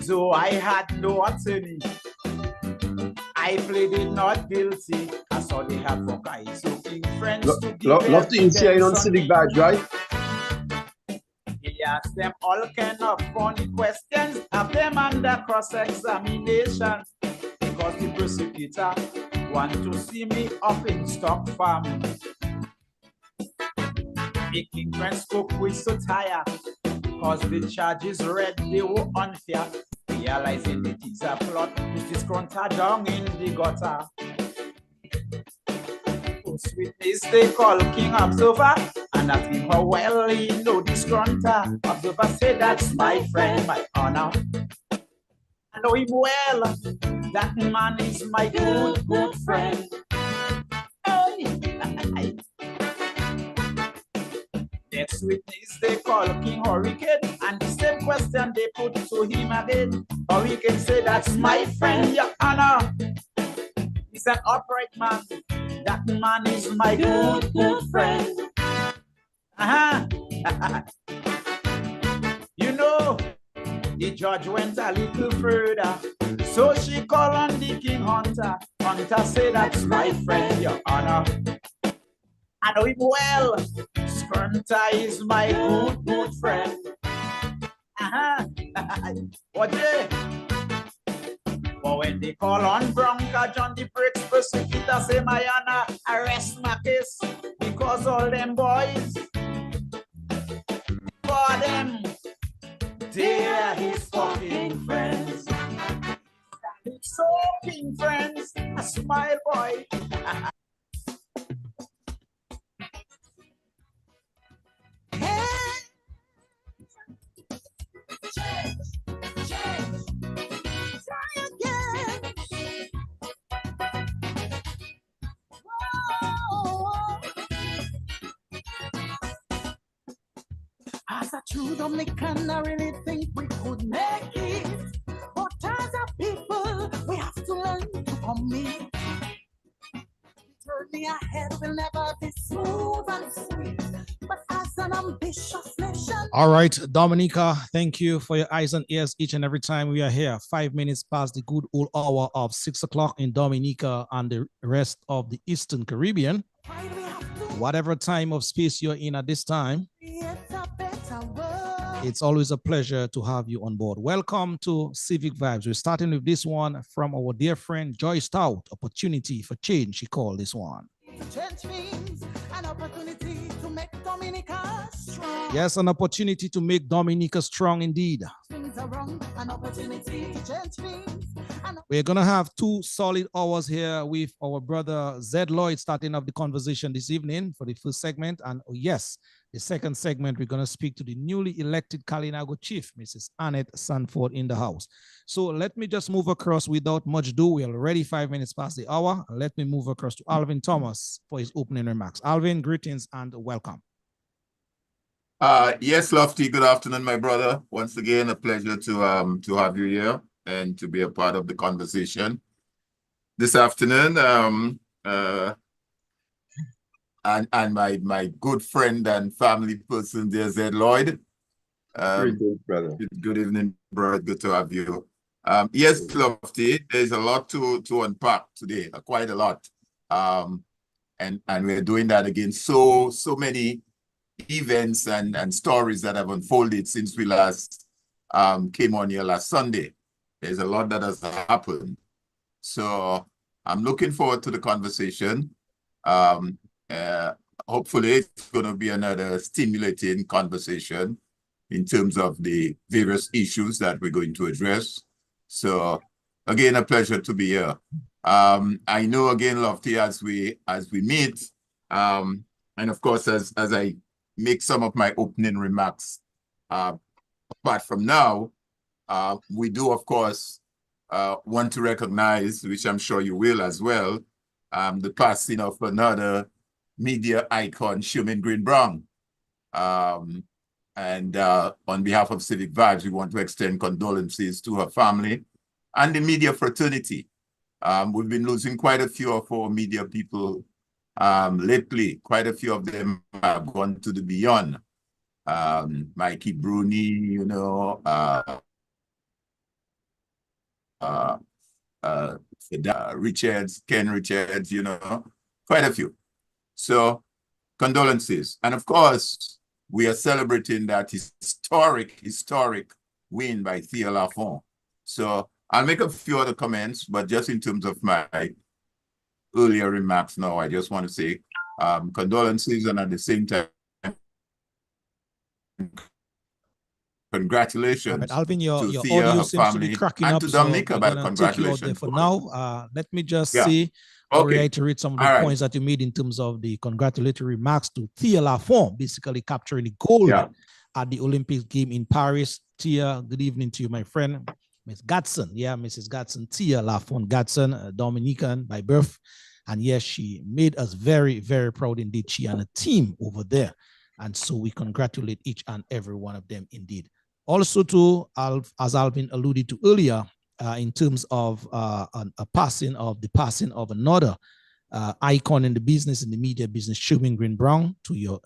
though I had no attorney, I pleaded not guilty. I saw they had for guys looking friends to give Love to inside on Civic Vibes, right? He asked them all kind of funny questions, have them under cross-examination, because the prosecutor want to see me up in stock farm. Making friends spoke with so tired, because the charges read they were unfair. Realizing it is a plot, it is grunter down in the gutter. Sweet is they call King Observer, and ask him how well he know this grunter. Observer said, that's my friend, my honor. I know him well, that man is my good, good friend. Hey. Next witness they call King Hurricane, and the same question they put to him again. Hurricane said, that's my friend, your honor. He's an upright man. That man is my good, good friend. You know, the judge went a little further, so she called on the King Hunter. Hunter said, that's my friend, your honor. I know him well. Skirnta is my good, good friend. What day? But when they call on Bronca John the Bricks, prosecutor say, my honor, arrest my case, because all them boys, for them, they are his fucking friends. It's so king friends, a smile boy. As a true Dominican, I really think we could make it. But as a people, we have to learn to commit. Journey ahead will never be smooth and sweet, but as an ambitious nation. All right, Dominica, thank you for your eyes and ears each and every time we are here. 5 minutes past the good old hour of 6 o'clock in Dominica and the rest of the Eastern Caribbean. Whatever time of space you're in at this time, it's always a pleasure to have you on board. Welcome to Civic Vibes. We're starting with this one from our dear friend Joy Stout, Opportunity for Change, she called this one. Change means an opportunity to make Dominica strong. Yes, an opportunity to make Dominica strong indeed. Things are wrong, an opportunity to change means. We're going to have 2 solid hours here with our brother Zed Lloyd starting up the conversation this evening for the first segment. And oh yes, the second segment, we're going to speak to the newly elected Kalinago chief, Mrs. Annette Sanford, in the house. So let me just move across without much ado. We're already 5 minutes past the hour. Let me move across to Alvin Thomas for his opening remarks. Alvin, greetings and welcome. Yes, Lofty, good afternoon, my brother. Once again, a pleasure to have you here and to be a part of the conversation this afternoon. And my good friend and family person there, Zed Lloyd. Good, brother. Good evening, brother. Good to have you. Yes, Lofty, there's a lot to unpack today, quite a lot. And we're doing that again. So many events and stories that have unfolded since we last came on here last Sunday. There's a lot that has happened. So I'm looking forward to the conversation. Hopefully it's going to be another stimulating conversation in terms of the various issues that we're going to address. So again, a pleasure to be here. I know again, Lofty, as we meet, and of course, as I make some of my opening remarks, apart from now, we do, of course, want to recognize, which I'm sure you will as well, the passing of another media icon, Sherman Green Brown. And on behalf of Civic Vibes, we want to extend condolences to her family and the media fraternity. We've been losing quite a few of our media people lately. Quite a few of them have gone to the beyond. Mikey Bruni, you know, Richards, Ken Richards, you know, quite a few. So condolences. And of course, we are celebrating that historic win by Thea Lafont. So I'll make a few other comments, but just in terms of my earlier remarks now, I just want to say condolences, and at the same time, congratulations. Right, Alvin, your Thea, audio her seems family, to be cracking and up, to so Dominica, we're but gonna take you out there congratulations. for now. Let me just Yeah. say or Okay. reiterate some of the points that you made in terms of the congratulatory remarks to Thea Lafont, basically capturing the gold at the Olympic game in Paris. Thea, good evening to you, my friend. Miss Gatson, Mrs. Gatson, Thea Lafont Gatson, Dominican by birth. And yes, she made us very, very proud indeed. She and a team over there. And so we congratulate each and every one of them indeed. Also, too, as Alvin alluded to earlier, in terms of the passing of another icon in the business, in the media business, Sherman Green Brown, to your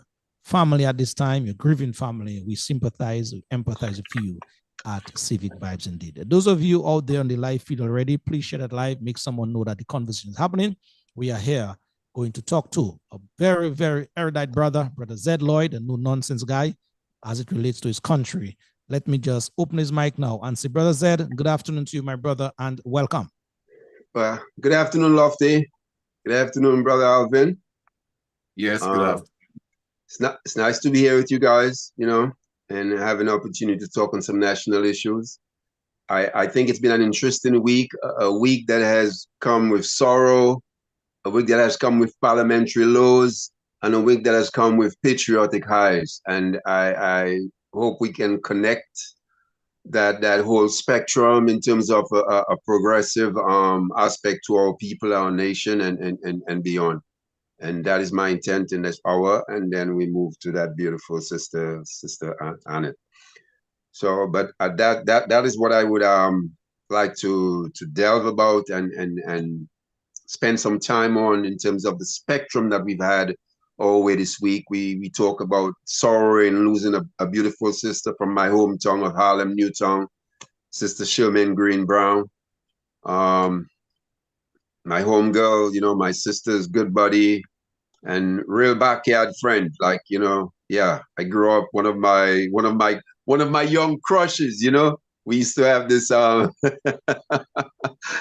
family at this time, your grieving family, we sympathize, we empathize with you at Civic Vibes indeed. Those of you out there on the live feed already, please share that live, make someone know that the conversation is happening. We are here going to talk to a very, very erudite brother Zed Lloyd, a no-nonsense guy, as it relates to his country. Let me just open his mic now and say, Brother Zed, good afternoon to you, my brother, and welcome. Good afternoon, Lofty. Good afternoon, Brother Alvin. Yes, good afternoon. It's nice to be here with you guys, you know, and have an opportunity to talk on some national issues. I think it's been an interesting week, a week that has come with sorrow, a week that has come with parliamentary lows, and a week that has come with patriotic highs. And I hope we can connect that whole spectrum in terms of a progressive aspect to our people, our nation, and beyond. And that is my intent in this hour. And then we move to that beautiful sister Annette. So, but that is what I would like to delve about and spend some time on in terms of the spectrum that we've had all the way this week. We talk about sorrow and losing a beautiful sister from my hometown of Harlem, Newtown, Sister Sherman Green Brown. My homegirl, you know, my sister's good buddy and real backyard friend. Like, you know, yeah, I grew up one of my young crushes, you know. We used to have this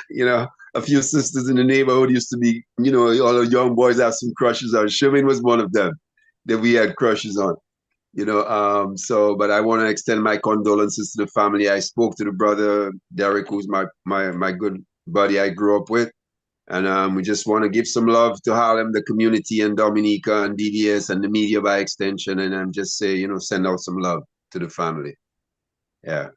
you know, a few sisters in the neighborhood used to be, you know, all the young boys have some crushes on. Sherman was one of them that we had crushes on, you know. So, but I want to extend my condolences to the family. I spoke to the brother Derek, who's my good buddy I grew up with, and we just want to give some love to Harlem, the community, and Dominica, and DVS, and the media by extension, and just say, you know, send out some love to the family. Yeah.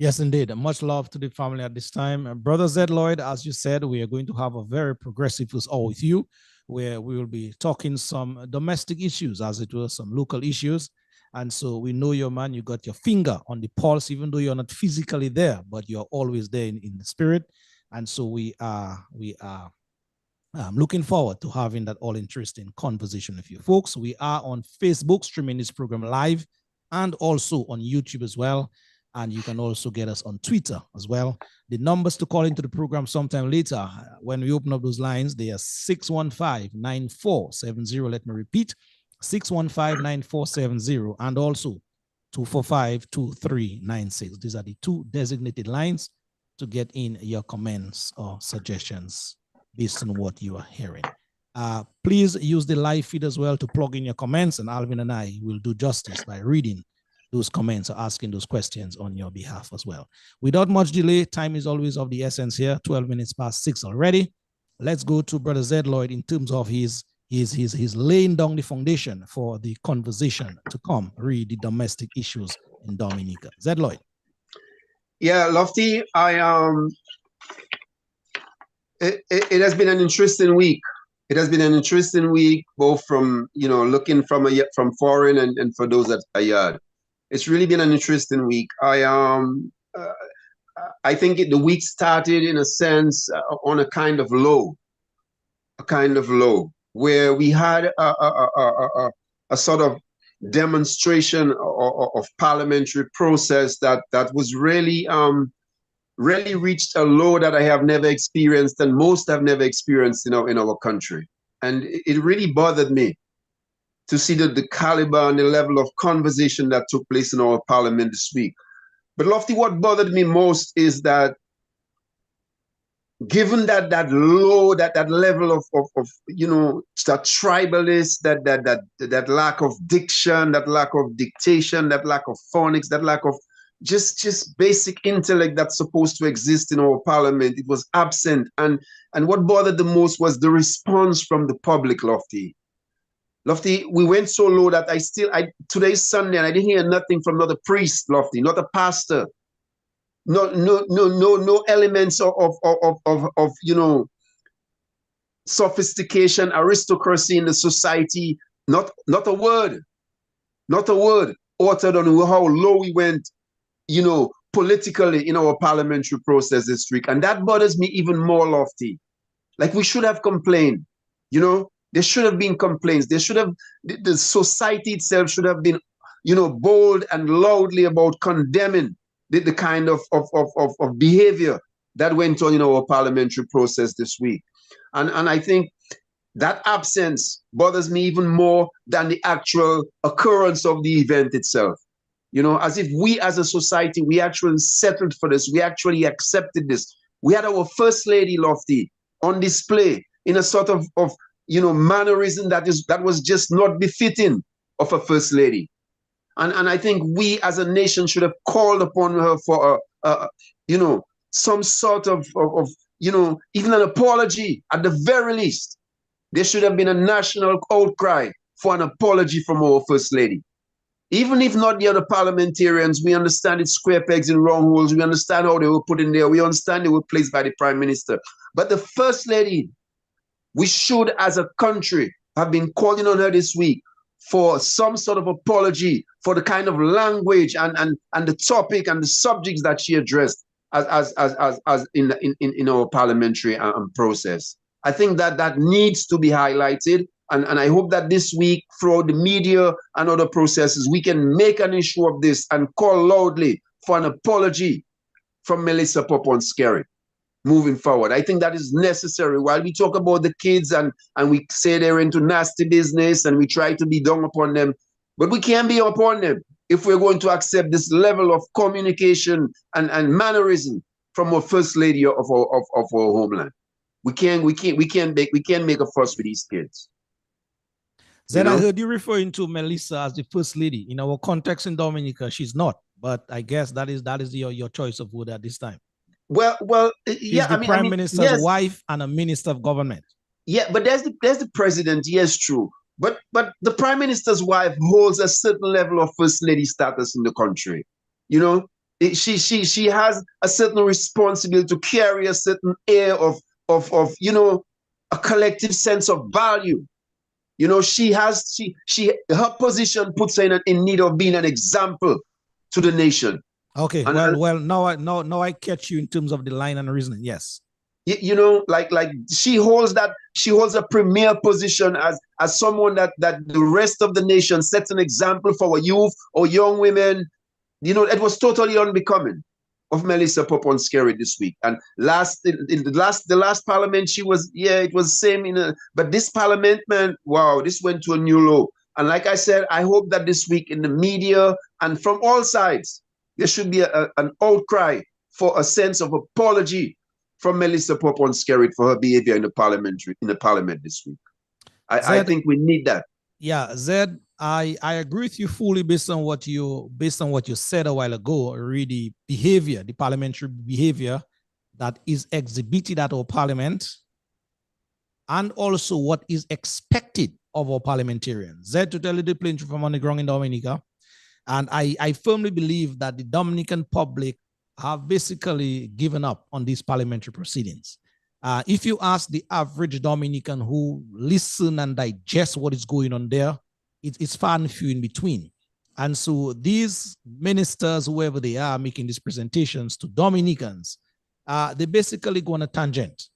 Yes, indeed. Much love to the family at this time. Brother Zed Lloyd, as you said, we are going to have a very progressive hour with you, where we will be talking some domestic issues, as it were, some local issues. And so we know your man, you got your finger on the pulse, even though you're not physically there, but you're always there in the spirit. And so we are looking forward to having that all interesting conversation with you folks. We are on Facebook streaming this program live and also on YouTube as well. And you can also get us on Twitter as well. The numbers to call into the program sometime later, when we open up those lines, they are 615-9470. Let me repeat, 615-9470 and also 245-2396. These are the two designated lines to get in your comments or suggestions based on what you are hearing. Please use the live feed as well to plug in your comments, and Alvin and I will do justice by reading those comments or asking those questions on your behalf as well. Without much delay, time is always of the essence here, 12 minutes past 6 already. Let's go to Brother Zed Lloyd in terms of his laying down the foundation for the conversation to come, read the domestic issues in Dominica. Zed Lloyd. Yeah, Lofty, it has been an interesting week. It has been an interesting week, both from, you know, looking from foreign and for those that are yard. It's really been an interesting week. I think the week started in a sense on a kind of low, where we had a sort of demonstration of parliamentary process that was really really reached a low that I have never experienced and most have never experienced in our country. And it really bothered me to see the caliber and the level of conversation that took place in our parliament this week. But Lofty, what bothered me most is that given that low, that level of that tribalist, that lack of diction, that lack of dictation, that lack of phonics, that lack of just basic intellect that's supposed to exist in our parliament, it was absent. And what bothered the most was the response from the public, Lofty. Lofty, we went so low that today's Sunday and I didn't hear nothing from not a priest, Lofty, not a pastor. No elements of sophistication, aristocracy in the society. Not a word uttered on how low we went, politically in our parliamentary process this week. And that bothers me even more, Lofty. Like, we should have complained, there should have been complaints. The society itself should have been, bold and loudly about condemning the kind of behavior that went on in our parliamentary process this week. And I think that absence bothers me even more than the actual occurrence of the event itself. As if we as a society, we actually settled for this. We actually accepted this. We had our First Lady, Lofty, on display in a sort of mannerism that was just not befitting of a First Lady. And I think we as a nation should have called upon her for some sort of even an apology at the very least. There should have been a national outcry for an apology from our First Lady. Even if not the other parliamentarians, we understand it's square pegs in round holes. We understand how they were put in there. We understand they were placed by the Prime Minister. But the First Lady, we should, as a country, have been calling on her this week for some sort of apology for the kind of language and the topic and the subjects that she addressed as in our parliamentary process. I think that needs to be highlighted. And I hope that this week, through the media and other processes, we can make an issue of this and call loudly for an apology from Melissa Popon-Skerrit moving forward. I think that is necessary. While we talk about the kids and we say they're into nasty business and we try to be down upon them, but we can't be upon them if we're going to accept this level of communication and mannerism from our First Lady of our homeland. We can't make a fuss with these kids. Zed, I heard you referring to Melissa as the First Lady. In our context in Dominica, she's not. But I guess that is your choice of word at this time. Well, she's yeah. the Prime Minister's wife and a Minister of Government. Yeah, but there's the President. Yes, true. But the Prime Minister's wife holds a certain level of First Lady status in the country. She has a certain responsibility to carry a certain air of a collective sense of value. Her position puts her in need of being an example to the nation. Okay, now I catch you in terms of the line and reasoning. Yes, like she holds a premier position as someone that the rest of the nation sets an example for our youth or young women. It was totally unbecoming of Melissa Popon-Skerrit this week. And the last parliament, it was the same. But this parliament, man, wow, this went to a new low. And like I said, I hope that this week in the media and from all sides, there should be an outcry for a sense of apology from Melissa Popon-Skerrit for her behavior in the parliament this week. I think we need that. Yeah, Zed, I agree with you fully based on what you said a while ago. Really, the parliamentary behavior that is exhibited at our parliament, and also what is expected of our parliamentarians. Zed, to tell you the plain truth from on the ground in Dominica, and I firmly believe that the Dominican public have basically given up on these parliamentary proceedings. If you ask the average Dominican who listen and digest what is going on there, it's far and few in between. And so these ministers, whoever they are, making these presentations to Dominicans, they basically go on a tangent.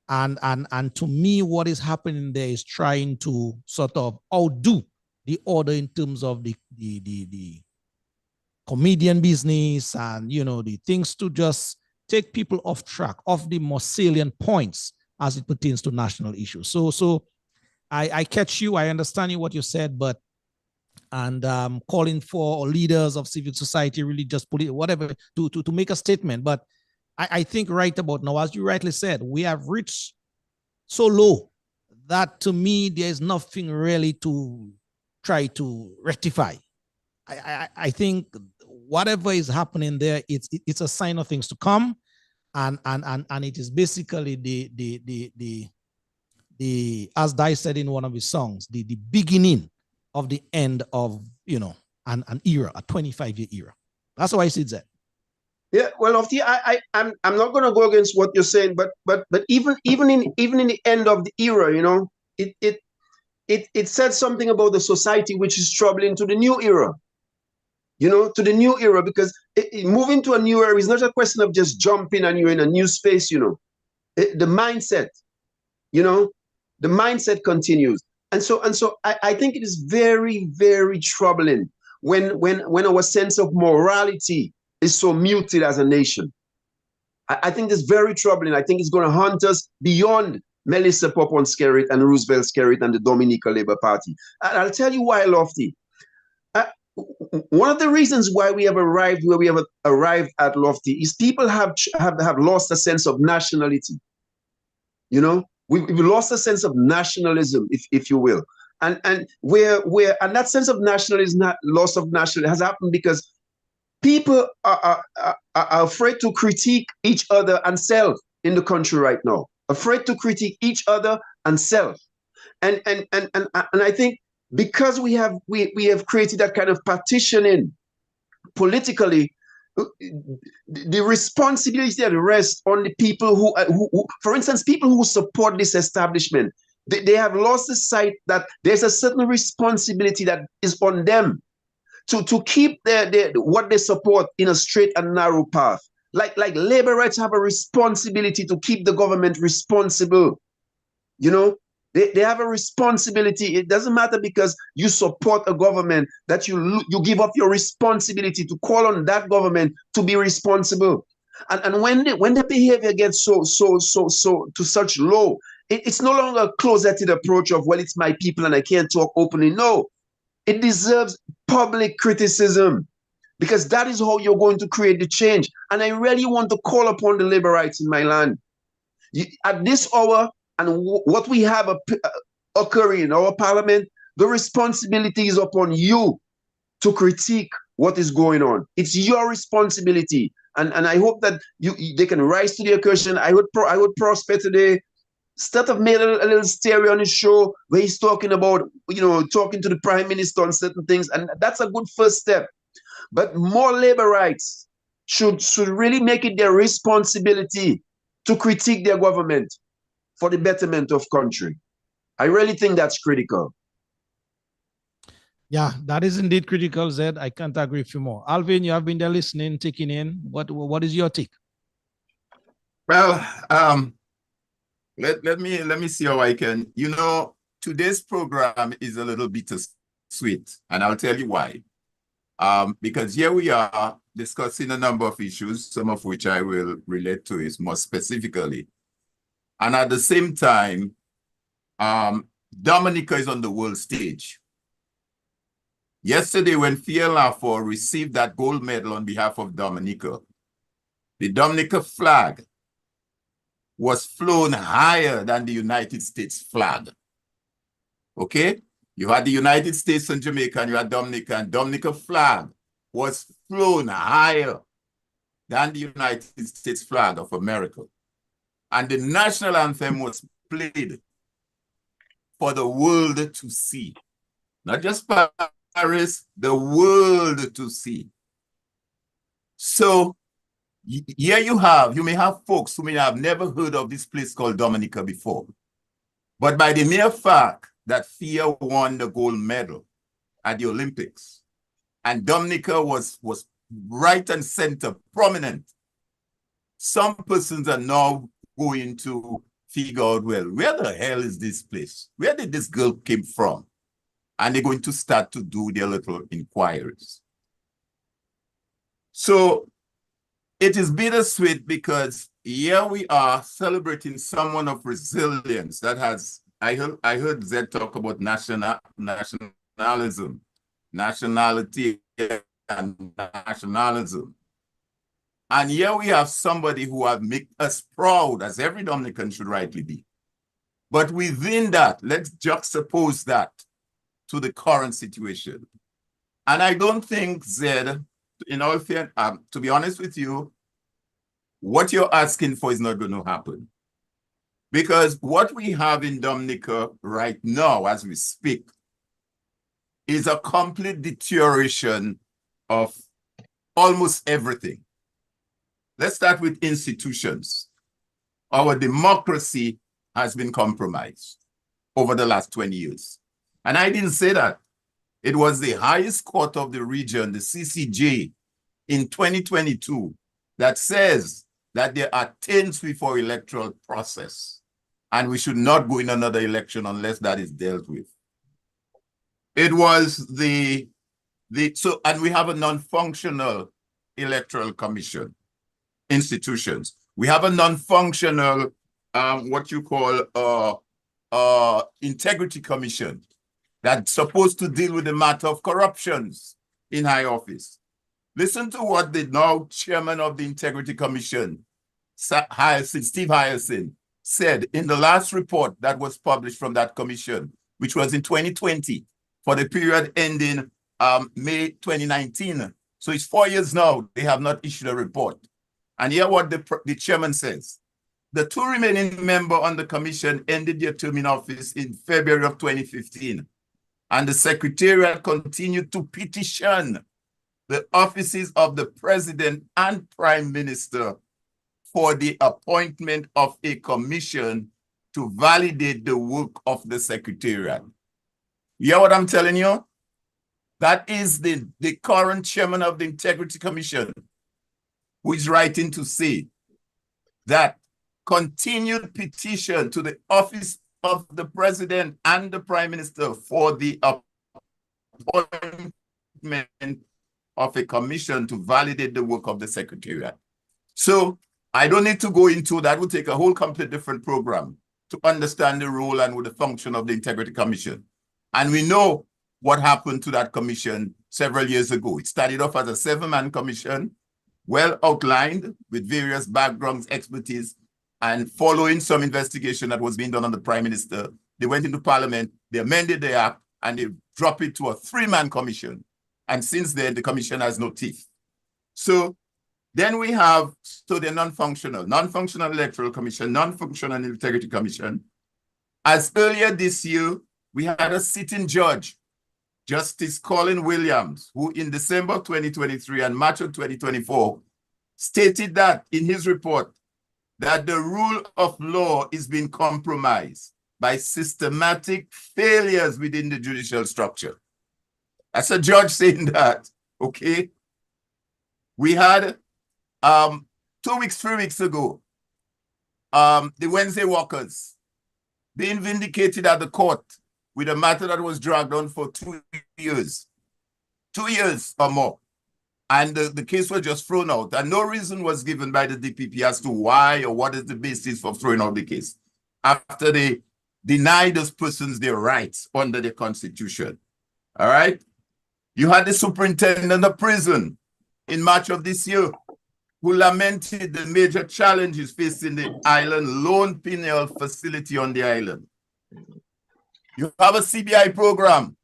And to me, what is happening there is trying to sort of outdo the order in terms of the comedian business and, the things to just take people off track, off the more salient points as it pertains to national issues. So I catch you, I understand you what you said, but calling for leaders of civil society, really just put it, whatever, to make a statement. But I think right about now, as you rightly said, we have reached so low that to me, there's nothing really to try to rectify. I think whatever is happening there, it's a sign of things to come. And it is basically the as Dai said in one of his songs, the beginning of the end of, you know, an era, a 25-year era. That's how I see that. Yeah, well, I'm not going to go against what you're saying, but even in the end of the era, you know, it said something about the society which is troubling to the new era. You know, to the new era, because moving to a new era is not a question of just jumping and you're in a new space, you know. The mindset, you know, the mindset continues. And so I think it is very, very troubling when our sense of morality is so muted as a nation. I think it's very troubling. I think it's going to haunt us beyond Melissa Popon-Skerrit and Roosevelt Skerrit and the Dominica Labour Party. And I'll tell you why, Lofty. One of the reasons why we have arrived where we have arrived at, Lofty, is people have lost a sense of nationality. You know, we've lost a sense of nationalism, if you will, and that sense of nationalism, loss of nationalism, has happened because people are afraid to critique each other and self in the country right now. Afraid to critique each other and self, and I think, because we have created that kind of partitioning politically, the responsibility that rests on the people who, for instance, people who support this establishment, they have lost the sight that there's a certain responsibility that is on them to keep what they support in a straight and narrow path. Like labor rights have a responsibility to keep the government responsible, you know. They have a responsibility. It doesn't matter because you support a government that you give up your responsibility to call on that government to be responsible. And when the behavior gets so to such low, it's no longer a closeted approach of, well, it's my people and I can't talk openly. No, it deserves public criticism, because that is how you're going to create the change. And I really want to call upon the labor rights in my land. At this hour, and what we have occurring in our parliament, the responsibility is upon you to critique what is going on. It's your responsibility, and I hope that they can rise to the occasion. I would Prosper today start of made a little stereo on his show where he's talking about, you know, talking to the prime minister on certain things, and that's a good first step. But more labor rights should really make it their responsibility to critique their government for the betterment of country. I really think that's critical. Yeah, that is indeed critical, Zed. I can't agree with you more. Alvin, you have been there listening, taking in. What is your take? Well, let me see how I can. You know, today's program is a little bittersweet, and I'll tell you why. Because here we are discussing a number of issues, some of which I will relate to is more specifically. And at the same time, Dominica is on the world stage. Yesterday, when Fiel-Lafour received that gold medal on behalf of Dominica, the Dominica flag was flown higher than the United States flag. Okay? You had the United States and Jamaica, and you had Dominica, and Dominica flag was flown higher than the United States flag of America. And the national anthem was played for the world to see. Not just Paris, the world to see. So here you may have folks who may have never heard of this place called Dominica before. But by the mere fact that Fia won the gold medal at the Olympics, and Dominica was right and center, prominent, some persons are now going to figure out, well, where the hell is this place? Where did this girl came from? And they're going to start to do their little inquiries. So it is bittersweet because here we are celebrating someone of resilience that has, I heard Zed talk about nationalism, nationality and nationalism. And here we have somebody who has made us proud, as every Dominican should rightly be. But within that, let's juxtapose that to the current situation. And I don't think, Zed, in all fairness, to be honest with you, what you're asking for is not going to happen. Because what we have in Dominica right now, as we speak, is a complete deterioration of almost everything. Let's start with institutions. Our democracy has been compromised over the last 20 years. And I didn't say that. It was the highest court of the region, the CCJ, in 2022, that says that there are 10 before electoral process. And we should not go in another election unless that is dealt with. It was and we have a non-functional electoral commission institutions. We have a non-functional, what you call integrity commission that's supposed to deal with the matter of corruptions in high office. Listen to what the now chairman of the integrity commission, Steve Hyacinth, said in the last report that was published from that commission, which was in 2020 for the period ending May 2019. So it's 4 years now, they have not issued a report. And here what the chairman says. The two remaining members on the commission ended their term in office in February of 2015. And the secretariat continued to petition the offices of the president and prime minister for the appointment of a commission to validate the work of the secretariat. You hear what I'm telling you? That is the current chairman of the Integrity Commission who is writing to say that continued petition to the office of the president and the prime minister for the appointment of a commission to validate the work of the secretariat. So I don't need to go into that. Would take a whole complete different program to understand the role and the function of the Integrity Commission. And we know what happened to that commission several years ago. It started off as a 7-man commission, well outlined with various backgrounds, expertise, and following some investigation that was being done on the prime minister, they went into parliament, they amended the act, and they dropped it to a 3-man commission. And since then, the commission has no teeth. So then we have, the non-functional electoral commission, non-functional integrity commission. As earlier this year, we had a sitting judge, Justice Colin Williams, who in December 2023 and March of 2024 stated that in his report that the rule of law is being compromised by systematic failures within the judicial structure. That's a judge saying that, okay? We had 3 weeks ago, the Wednesday Walkers being vindicated at the court with a matter that was dragged on for 2 years. 2 years or more. And the case was just thrown out. And no reason was given by the DPP as to why or what is the basis for throwing out the case after they denied those persons their rights under the Constitution. All right? You had the superintendent of prison in March of this year who lamented the major challenges facing the island loan penal facility on the island. You have a CBI program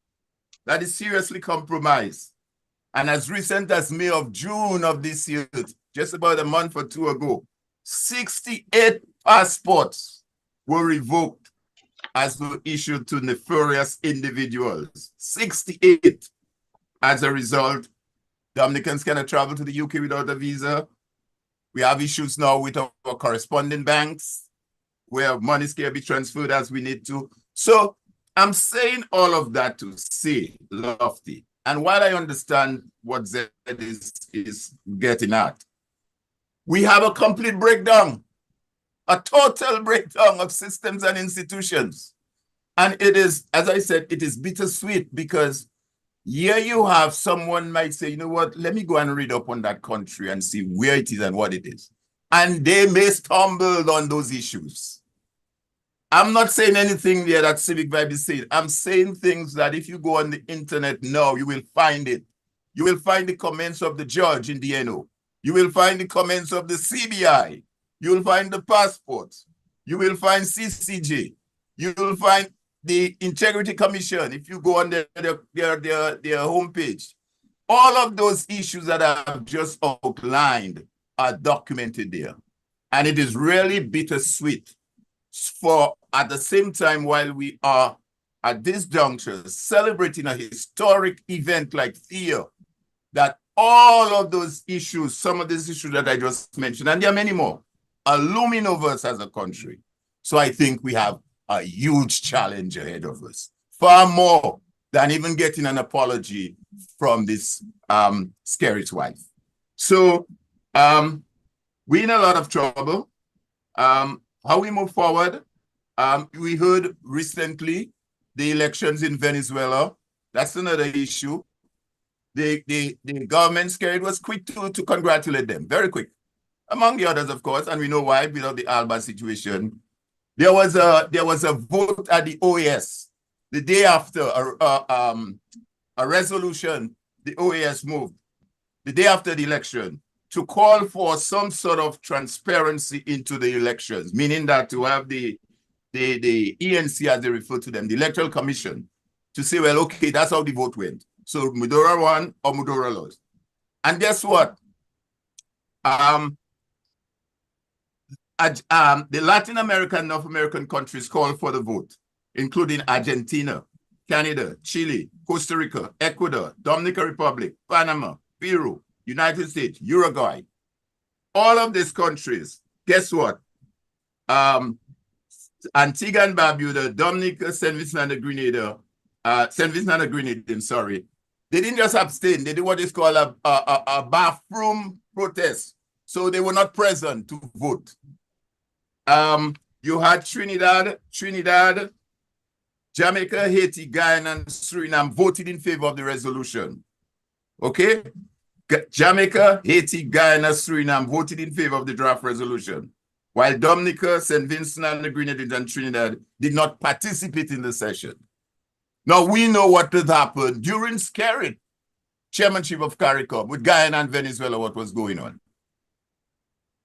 that is seriously compromised. And as recent as May of June of this year, just about a month or two ago, 68 passports were revoked as were issued to nefarious individuals. 68. As a result, Dominicans cannot travel to the UK without a visa. We have issues now with our corresponding banks where monies can be transferred as we need to. So I'm saying all of that to say, Lofty, and while I understand what Zed is getting at, we have a complete breakdown, a total breakdown of systems and institutions. And it is, as I said, it is bittersweet because here you have someone might say, you know what, let me go and read up on that country and see where it is and what it is. And they may stumble on those issues. I'm not saying anything there that Civic Vibe is saying. I'm saying things that if you go on the internet now, you will find it. You will find the comments of the judge in DNO. You will find the comments of the CBI. You will find the passports. You will find CCJ. You will find the Integrity Commission if you go on their homepage. All of those issues that I've just outlined are documented there. And it is really bittersweet for, at the same time, while we are at this juncture celebrating a historic event like Thea, that all of those issues, some of these issues that I just mentioned, and there are many more, are looming over us as a country. So I think we have a huge challenge ahead of us, far more than even getting an apology from this scary wife. So we're in a lot of trouble. How we move forward? We heard recently the elections in Venezuela. That's another issue. The government scared was quick to congratulate them, very quick. Among the others, of course, and we know why, without the Alba situation. There was a vote at the OAS the day after a resolution the OAS moved the day after the election to call for some sort of transparency into the elections, meaning that to have the ENC, as they refer to them, the Electoral Commission, to say, well, okay, that's how the vote went. So Mudora won or Mudora lost. And guess what? The Latin American and North American countries called for the vote, including Argentina, Canada, Chile, Costa Rica, Ecuador, Dominica Republic, Panama, Peru, United States, Uruguay. All of these countries, guess what? Antigua and Barbuda, Dominica, St. Vincent and Grenada, sorry. They didn't just abstain. They did what is called a bathroom protest. So they were not present to vote. You had Trinidad, Jamaica, Haiti, Guyana, and Suriname voted in favor of the resolution. Okay? Jamaica, Haiti, Guyana, Suriname voted in favor of the draft resolution, while Dominica, St. Vincent and the Grenadines, and Trinidad did not participate in the session. Now, we know what had happened during SCARIT, chairmanship of CARICOM, with Guyana and Venezuela, what was going on.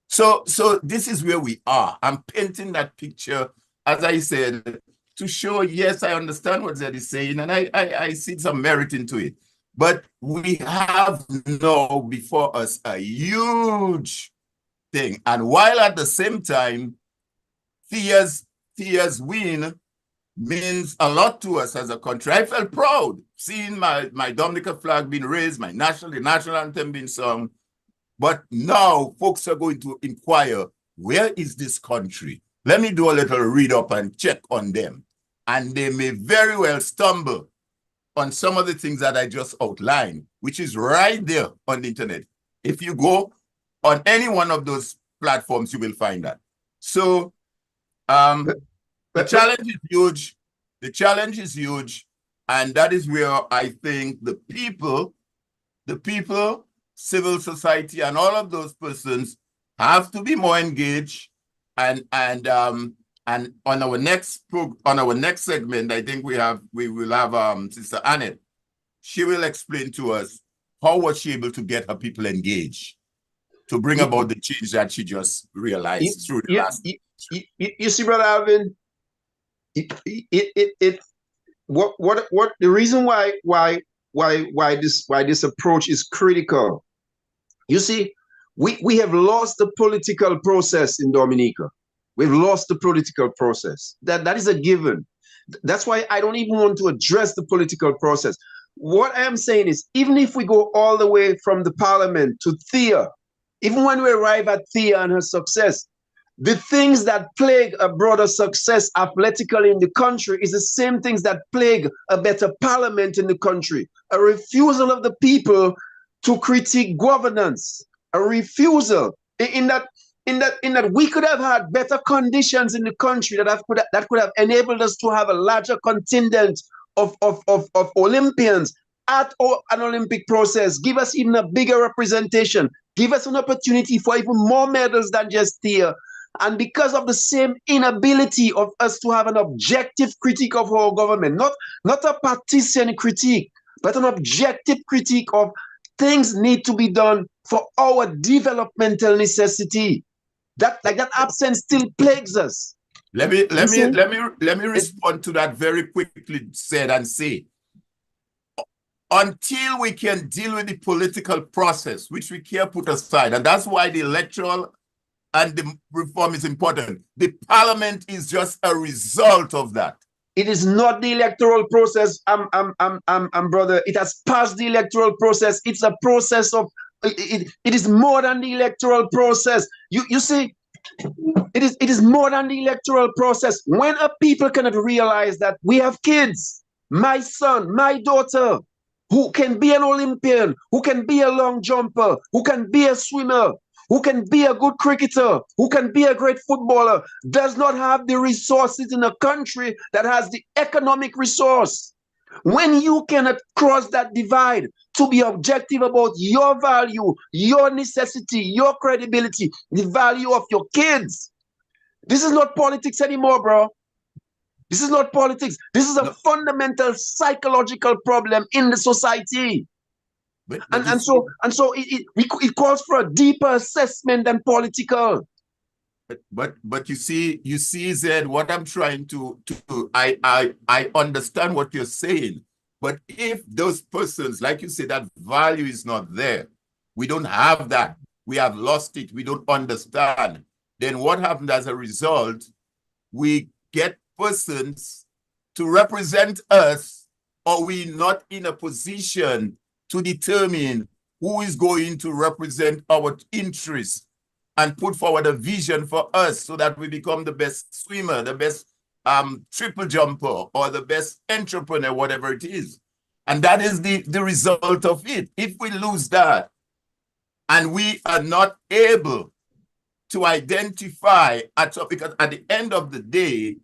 So this is where we are. I'm painting that picture, as I said, to show, yes, I understand what Zed is saying, and I see some merit into it. But we have now before us a huge thing. And while at the same time, Thea's win means a lot to us as a country. I felt proud seeing my Dominica flag being raised, the national anthem being sung. But now folks are going to inquire, where is this country? Let me do a little read up and check on them. And they may very well stumble on some of the things that I just outlined, which is right there on the internet. If you go on any one of those platforms, you will find that. So the challenge is huge. The challenge is huge. And that is where I think the people, civil society, and all of those persons have to be more engaged. And on our next segment, I think we will have Sister Annette. She will explain to us how was she able to get her people engaged to bring about the change that she just realized through the last. You see, Brother Alvin, what the reason why this approach is critical. You see, we have lost the political process in Dominica. We've lost the political process. That is a given. That's why I don't even want to address the political process. What I am saying is, even if we go all the way from the parliament to Thea, even when we arrive at Thea and her success, the things that plague a broader success athletically in the country is the same things that plague a better parliament in the country. A refusal of the people to critique governance, a refusal in that we could have had better conditions in the country that could have enabled us to have a larger contingent of Olympians at an Olympic process. Give us even a bigger representation. Give us an opportunity for even more medals than just here. And because of the same inability of us to have an objective critique of our government, not a partisan critique, but an objective critique of things need to be done for our developmental necessity. That absence still plagues us. Let me respond to that very quickly said and say, until we can deal with the political process, which we can't put aside, and that's why the electoral and the reform is important. The parliament is just a result of that. It is not the electoral process, brother. It has passed the electoral process. It's a process of, it is more than the electoral process. You see, it is more than the electoral process. When a people cannot realize that we have kids, my son, my daughter, who can be an Olympian, who can be a long jumper, who can be a swimmer, who can be a good cricketer, who can be a great footballer, does not have the resources in a country that has the economic resource. When you cannot cross that divide to be objective about your value, your necessity, your credibility, the value of your kids, this is not politics anymore, bro. This is not politics. This is a fundamental psychological problem in the society. So it calls for a deeper assessment than political. But you see, Zed, what I'm trying to I understand what you're saying. But if those persons, like you say, that value is not there, we don't have that, we have lost it, we don't understand, then what happens as a result? We get persons to represent us, or we're not in a position to determine who is going to represent our interests and put forward a vision for us so that we become the best swimmer, the best triple jumper, or the best entrepreneur, whatever it is. And that is the result of it. If we lose that and we are not able to identify, because at the end of the day,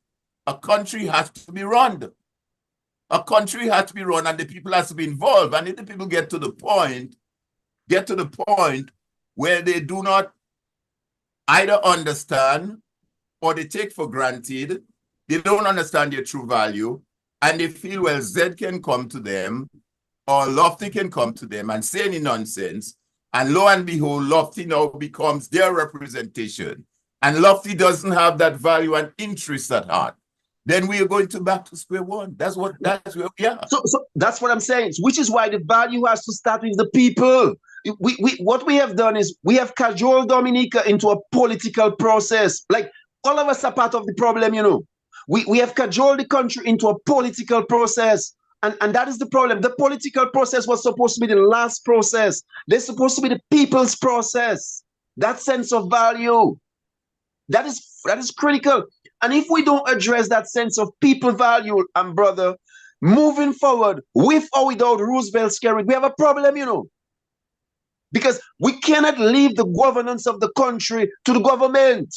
a country has to be run. A country has to be run and the people has to be involved. And if the people get to the point where they do not either understand or they take for granted, they don't understand their true value, and they feel, well, Zed can come to them or Lofty can come to them and say any nonsense, and lo and behold, Lofty now becomes their representation, and Lofty doesn't have that value and interest at heart, then we are going back to square one. That's where we are. So that's what I'm saying, which is why the value has to start with the people. What we have done is we have cajoled Dominica into a political process. Like, all of us are part of the problem, you know. We have cajoled the country into a political process. And that is the problem. The political process was supposed to be the last process. They're supposed to be the people's process. That sense of value. That is critical. And if we don't address that sense of people value, brother, moving forward, with or without Roosevelt's carry, we have a problem, you know. Because we cannot leave the governance of the country to the government.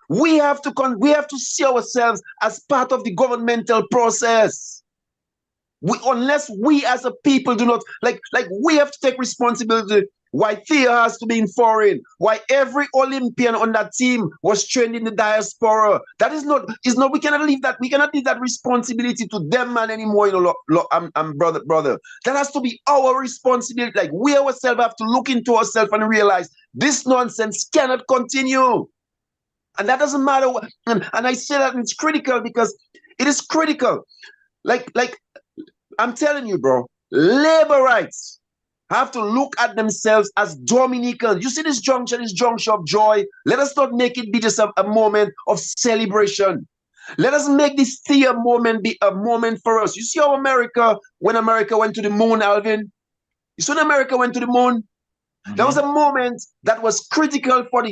We have to see ourselves as part of the governmental process. Unless we as a people do not, like we have to take responsibility. Why Thea has to be in foreign, why every Olympian on that team was trained in the diaspora. That is not, we cannot leave that responsibility to them, man, anymore, you know, brother. That has to be our responsibility. Like, we ourselves have to look into ourselves and realize this nonsense cannot continue. And that doesn't matter what, and I say that it's critical because it is critical. Like I'm telling you, bro, labor rights have to look at themselves as Dominicans. You see this juncture of joy. Let us not make it be just a moment of celebration. Let us make this Thea moment be a moment for us. You see how when America went to the moon, Alvin? You see when America went to the moon? Mm-hmm. That was a moment that was critical for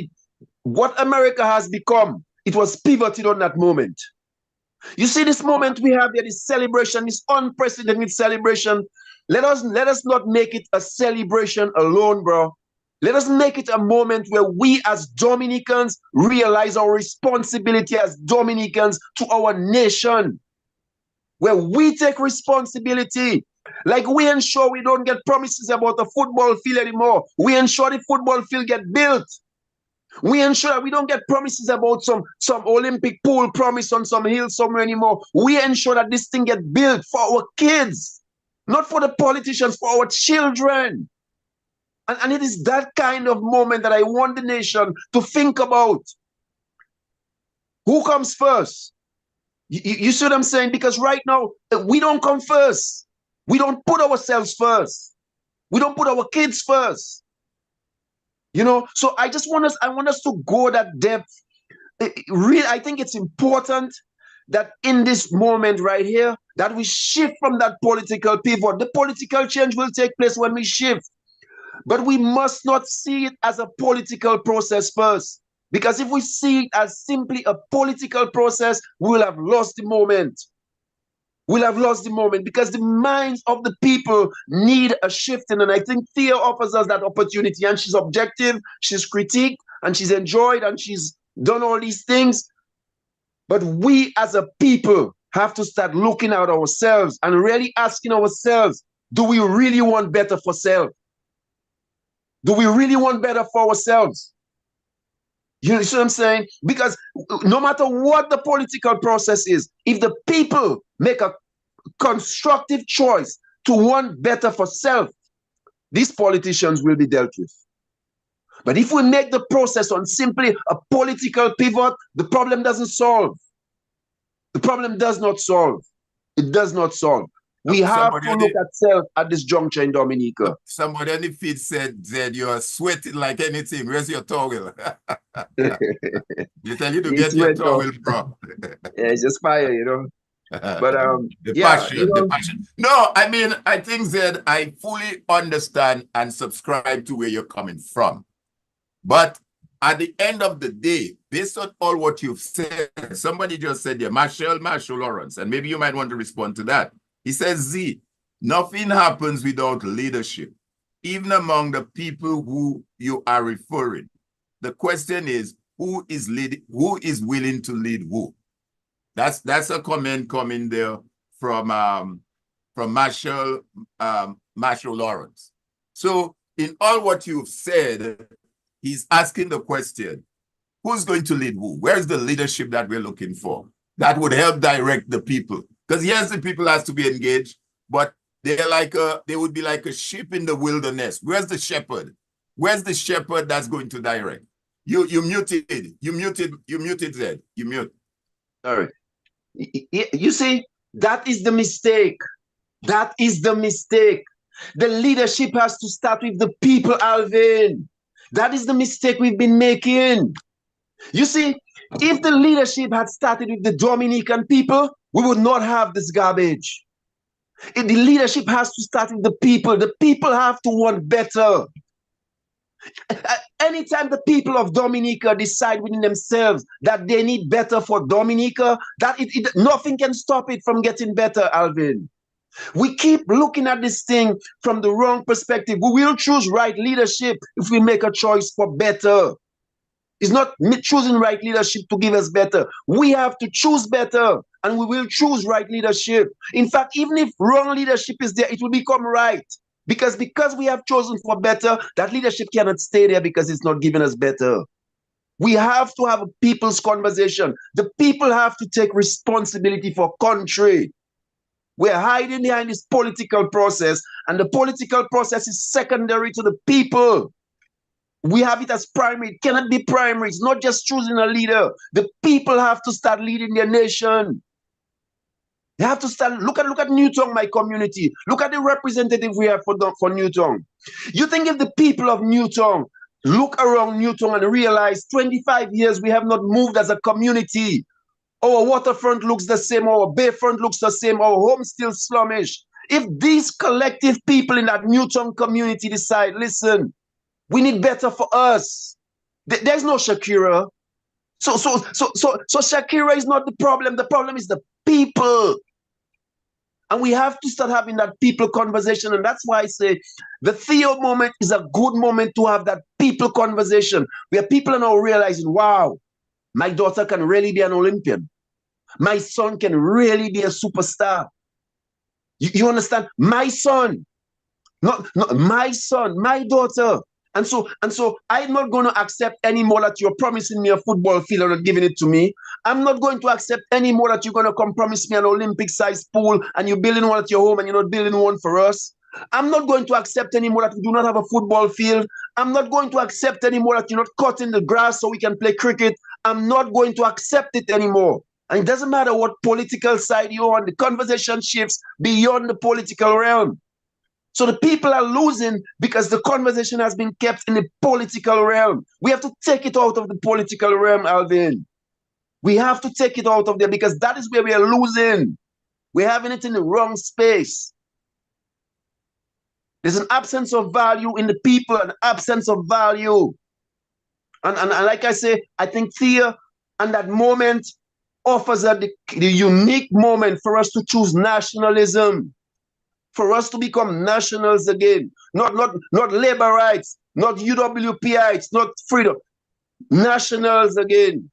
what America has become. It was pivoted on that moment. You see this moment we have here, this celebration, this unprecedented celebration. Let us not make it a celebration alone, bro. Let us make it a moment where we as Dominicans realize our responsibility as Dominicans to our nation. Where we take responsibility. Like we ensure we don't get promises about the football field anymore. We ensure the football field get built. We ensure that we don't get promises about some Olympic pool promise on some hill somewhere anymore. We ensure that this thing get built for our kids, not for the politicians, for our children. And it is that kind of moment that I want the nation to think about. Who comes first? You see what I'm saying? Because right now, we don't come first. We don't put ourselves first. We don't put our kids first. You know, so I want us to go that depth. I think it's important that in this moment right here, that we shift from that political pivot. The political change will take place when we shift. But we must not see it as a political process first. Because if we see it as simply a political process, we will have lost the moment. We'll have lost the moment because the minds of the people need a shifting. And I think Thea offers us that opportunity. And she's objective, she's critiqued, and she's enjoyed, and she's done all these things. But we as a people have to start looking at ourselves and really asking ourselves, do we really want better for self? Do we really want better for ourselves? You see what I'm saying? Because no matter what the political process is, if the people make a constructive choice to want better for self, these politicians will be dealt with. But if we make the process on simply a political pivot, the problem doesn't solve. The problem does not solve. It does not solve. We have to look at self at this juncture in Dominica. Somebody on the feed said, Zed, you are sweating like anything. Where's your towel? You tell you to get your towel, bro. Yeah, it's just fire, you know. But the passion, you know, the passion. No, I mean, I think Zed, I fully understand and subscribe to where you're coming from. But at the end of the day, based on all what you've said, somebody just said, yeah, Marshall Lawrence, and maybe you might want to respond to that. He says, Z, nothing happens without leadership, even among the people who you are referring. The question is, who is willing to lead who? That's a comment coming there from Marshall Lawrence. So in all what you've said, he's asking the question, who's going to lead who? Where's the leadership that we're looking for? That would help direct the people. Because yes, the people has to be engaged, but they're like they would be like a sheep in the wilderness. Where's the shepherd? Where's the shepherd that's going to direct? You muted Zed. You mute. All right. You see, that is the mistake. That is the mistake. The leadership has to start with the people, Alvin. That is the mistake we've been making. You see, if the leadership had started with the Dominican people, we would not have this garbage. The leadership has to start with the people. The people have to want better. Anytime the people of Dominica decide within themselves that they need better for Dominica, that nothing can stop it from getting better, Alvin. We keep looking at this thing from the wrong perspective. We will choose right leadership if we make a choice for better. It's not choosing right leadership to give us better. We have to choose better, and we will choose right leadership. In fact, even if wrong leadership is there, it will become right. Because we have chosen for better, that leadership cannot stay there because it's not giving us better. We have to have a people's conversation. The people have to take responsibility for country. We're hiding behind this political process, and the political process is secondary to the people. We have it as primary. It cannot be primary. It's not just choosing a leader. The people have to start leading their nation. They have to start. Look at Newtown, my community. Look at the representative we have for Newtown. You think if the people of Newtown look around Newtown and realize 25 years we have not moved as a community. Our waterfront looks the same. Our bayfront looks the same. Our home's still slummish. If these collective people in that Newtown community decide, listen, we need better for us. There's no Shakira. So Shakira is not the problem. The problem is the people. And we have to start having that people conversation. And that's why I say the Theo moment is a good moment to have that people conversation where people are now realizing, wow, my daughter can really be an Olympian. My son can really be a superstar. You understand? My son, not my son, my daughter. And so I'm not going to accept anymore that you're promising me a football field and not giving it to me. I'm not going to accept anymore that you're going to come promise me an Olympic-sized pool and you're building one at your home and you're not building one for us. I'm not going to accept anymore that we do not have a football field. I'm not going to accept anymore that you're not cutting the grass so we can play cricket. I'm not going to accept it anymore. And it doesn't matter what political side you're on, the conversation shifts beyond the political realm. So the people are losing because the conversation has been kept in the political realm. We have to take it out of the political realm, Alvin. We have to take it out of there because that is where we are losing. We're having it in the wrong space. There's an absence of value in the people, an absence of value. And like I say, I think Thea and that moment offers the unique moment for us to choose nationalism. For us to become nationals again, not labor rights, not UWPites, not freedom, nationals again.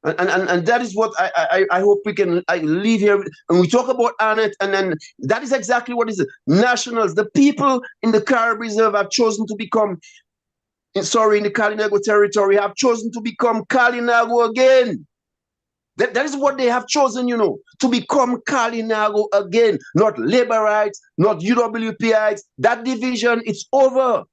And that is what I hope we can leave here. And we talk about Annette, and then that is exactly what is it. Nationals. The people in the Carib Reserve have chosen to become, in the Kalinago territory, have chosen to become Kalinago again. That is what they have chosen, to become Kalinago again, not labor rights, not UWPites. That division, it's over.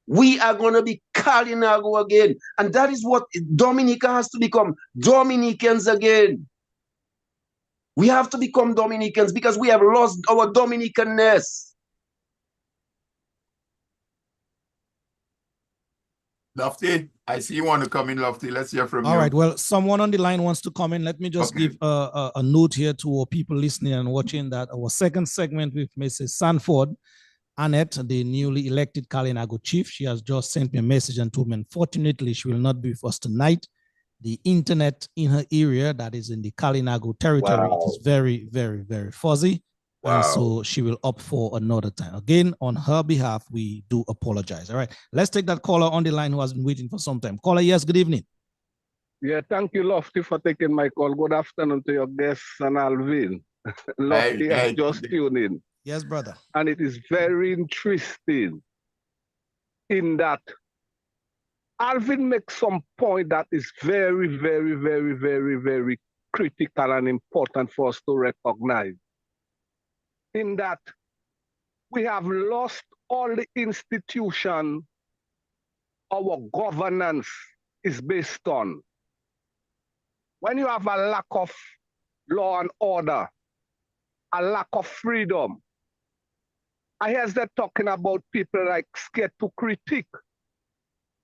We are going to be Kalinago again. And that is what Dominica has to become, Dominicans again. We have to become Dominicans because we have lost our Dominicanness. Lofty, I see you want to come in, Lofty. Let's hear from you. All right. Well, someone on the line wants to come in. Let me just give a note here to our people listening and watching that our second segment with Mrs. Sanford, Annette, the newly elected Kalinago chief, she has just sent me a message and told me, unfortunately, she will not be with us tonight. The internet in her area, that is in the Kalinago territory, it is very, very, very fuzzy. Wow. And so she will opt for another time. Again, on her behalf, we do apologize. All right. Let's take that caller on the line who has been waiting for some time. Caller, yes, good evening. Yeah, thank you, Lofty, for taking my call. Good afternoon to your guests and Alvin. Lofty has just tuned in. Yes, brother. And it is very interesting in that Alvin makes some point that is very, very, very, very, very critical and important for us to recognize. In that we have lost all the institution our governance is based on. When you have a lack of law and order, a lack of freedom, I hear them talking about people like scared to critique.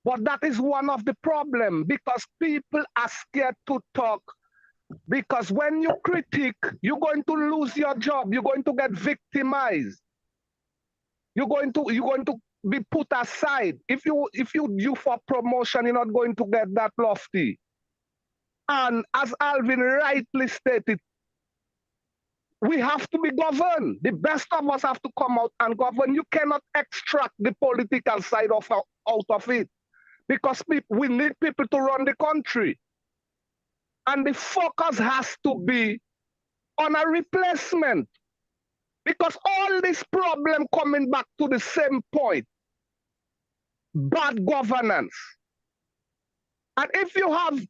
But that is one of the problems because people are scared to talk. Because when you critique, you're going to lose your job. You're going to get victimized. You're going to be put aside. If you due for promotion, you're not going to get that, Lofty. And as Alvin rightly stated, we have to be governed. The best of us have to come out and govern. You cannot extract the political side out of it because we need people to run the country. And the focus has to be on a replacement because all this problem coming back to the same point, bad governance. And if you have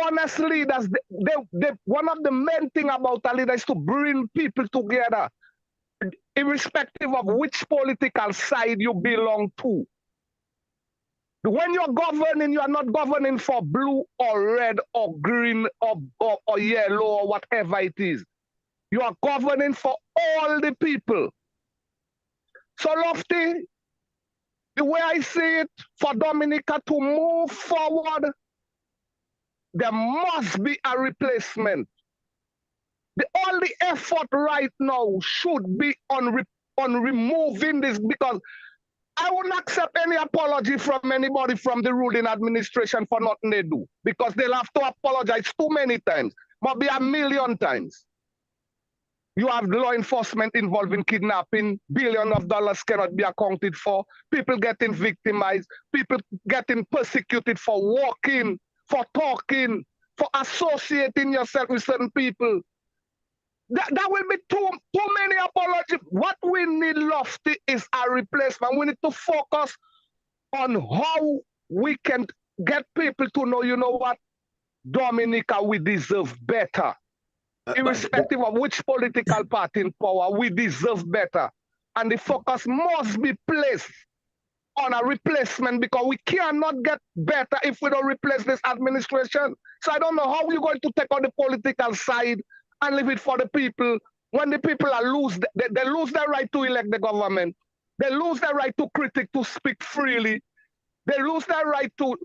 honest leaders, one of the main things about a leader is to bring people together, irrespective of which political side you belong to. When you're governing, you are not governing for blue or red or green or yellow or whatever it is. You are governing for all the people. So, Lofty, the way I see it, for Dominica to move forward, there must be a replacement. All the effort right now should be on removing this because I wouldn't accept any apology from anybody from the ruling administration for nothing they do because they'll have to apologize too many times, maybe 1,000,000 times. You have law enforcement involved in kidnapping, billions of dollars cannot be accounted for, people getting victimized, people getting persecuted for walking, for talking, for associating yourself with certain people. That will be too many apologies. What we need, Lofty, is a replacement. We need to focus on how we can get people to know, you know what, Dominica, we deserve better. Irrespective of which political party in power, we deserve better. And the focus must be placed on a replacement, because we cannot get better if we don't replace this administration. So I don't know how you're going to take on the political side and leave it for the people when the people are they lose their right to elect the government. They lose their right to critique, to speak freely. They lose their right to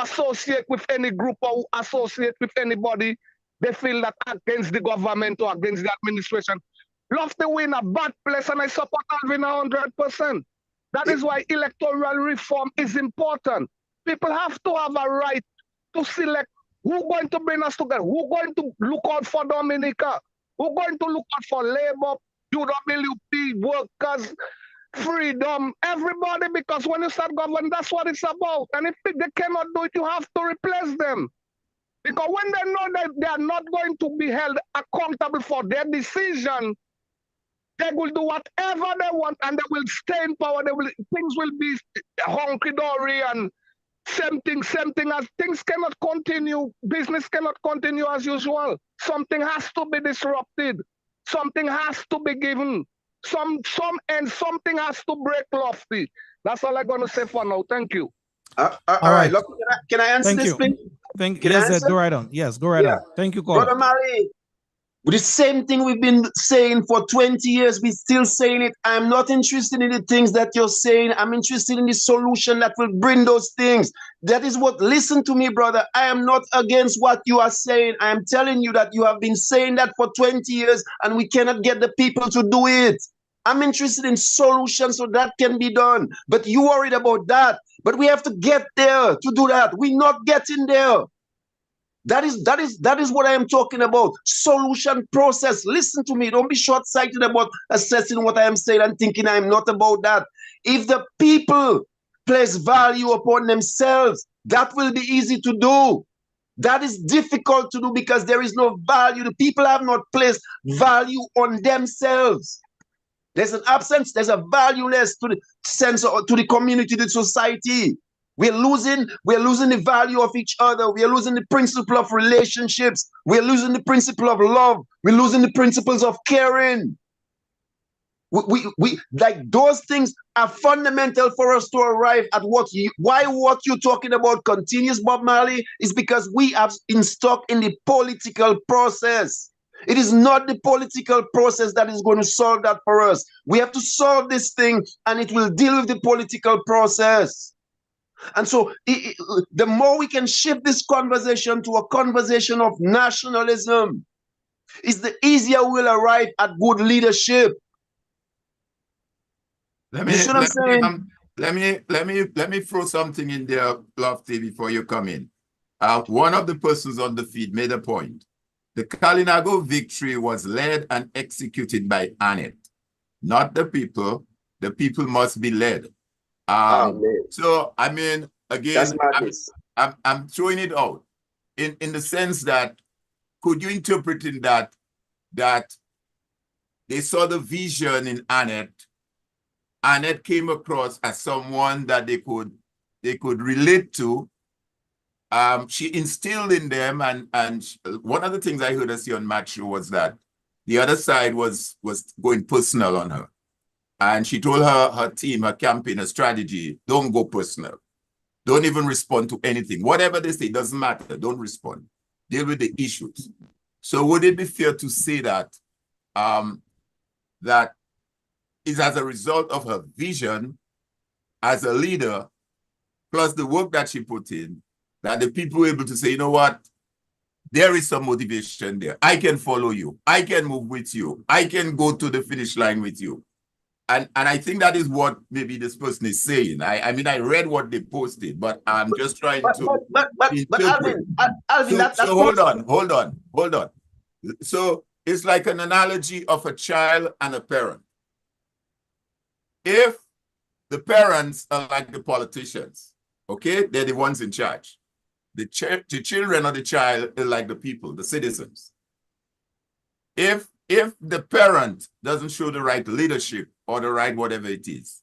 associate with any group or associate with anybody they feel that against the government or against the administration. Love to win a bad place, and I support Alvin 100%. That is why electoral reform is important. People have to have a right to select who's going to bring us together, who's going to look out for Dominica, who's going to look out for labor, UWP, workers, freedom, everybody, because when you start governing, that's what it's about. And if they cannot do it, you have to replace them. Because when they know that they are not going to be held accountable for their decision, they will do whatever they want and they will stay in power. Things will be honky-dory and same thing as things cannot continue. Business cannot continue as usual. Something has to be disrupted. Something has to be given. Something has to break, Lofty. That's all I'm going to say for now. Thank you. All right. Look, can I answer this, please? Yes, go right on. Yes, go right on. Thank you, caller. Brother Mali, the same thing we've been saying for 20 years, we're still saying it. I'm not interested in the things that you're saying. I'm interested in the solution that will bring those things. That is what, listen to me, brother. I am not against what you are saying. I am telling you that you have been saying that for 20 years and we cannot get the people to do it. I'm interested in solutions so that can be done. But you worried about that. But we have to get there to do that. We're not getting there. That is what I am talking about. Solution process. Listen to me. Don't be short-sighted about assessing what I am saying and thinking I'm not about that. If the people place value upon themselves, that will be easy to do. That is difficult to do because there is no value. The people have not placed value on themselves. There's an absence, there's a valueless to the sense, to the community, to the society. We're losing the value of each other. We are losing the principle of relationships. We're losing the principle of love. We're losing the principles of caring. We like those things are fundamental for us to arrive at what you're talking about continues, Bob Marley, is because we have been stuck in the political process. It is not the political process that is going to solve that for us. We have to solve this thing and it will deal with the political process. And so the more we can shift this conversation to a conversation of nationalism, is the easier we'll arrive at good leadership. Let me throw something in there, Lofty, before you come in. One of the persons on the feed made a point. The Kalinago victory was led and executed by ANET, not the people. The people must be led. So, I mean, again, I'm throwing it out in the sense that, could you interpret in that they saw the vision in ANET. ANET came across as someone that they could relate to. She instilled in them, and one of the things I heard her say on Match Show was that the other side was going personal on her. And she told her team, her campaign, her strategy, don't go personal. Don't even respond to anything. Whatever they say, doesn't matter. Don't respond. Deal with the issues. So would it be fair to say that that is as a result of her vision as a leader, plus the work that she put in, that the people were able to say, you know what, there is some motivation there. I can follow you. I can move with you. I can go to the finish line with you. And I think that is what maybe this person is saying. I mean, I read what they posted, but I'm just trying to interpret. Alvin, so hold on. So it's like an analogy of a child and a parent. If the parents are like the politicians, okay, they're the ones in charge. The children or the child are like the people, the citizens. If if the parent doesn't show the right leadership or the right whatever it is,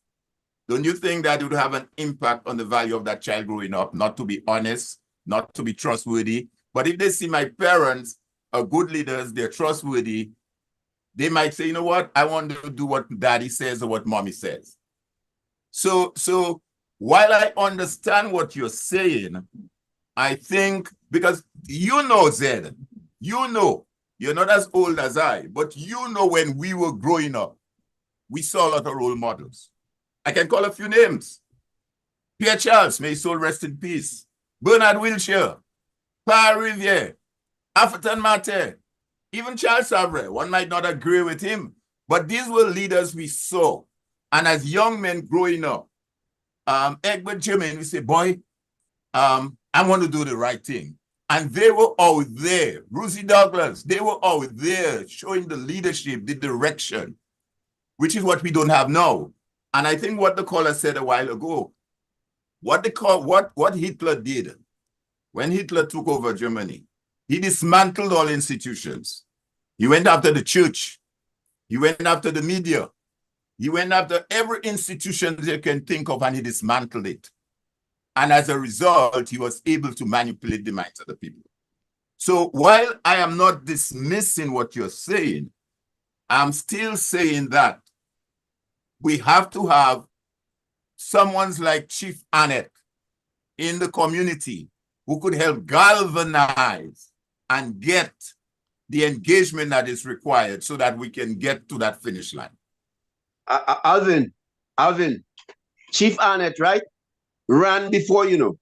don't you think that it would have an impact on the value of that child growing up, not to be honest, not to be trustworthy? But if they see my parents are good leaders, they're trustworthy, they might say, you know what, I want to do what daddy says or what mommy says. So while I understand what you're saying, I think, because you know, Zed, you know, you're not as old as I, but you know when we were growing up, we saw a lot of role models. I can call a few names. Pierre Charles, may his soul rest in peace. Bernard Wilshire, Pierre Riviere, Afatan Mate, even Charles Savre. One might not agree with him, but these were leaders we saw. And as young men growing up, Egbert Jermaine, we say, boy, I want to do the right thing. And they were all there. Rosie Douglas, they were all there showing the leadership, the direction, which is what we don't have now. And I think what the caller said a while ago, what Hitler did when Hitler took over Germany, he dismantled all institutions. He went after the church. He went after the media. He went after every institution they can think of and he dismantled it. And as a result, he was able to manipulate the minds of the people. So while I am not dismissing what you're saying, I'm still saying that we have to have someone like Chief Annette in the community who could help galvanize and get the engagement that is required so that we can get to that finish line. Alvin, Chief Annette, right? Ran before, you know.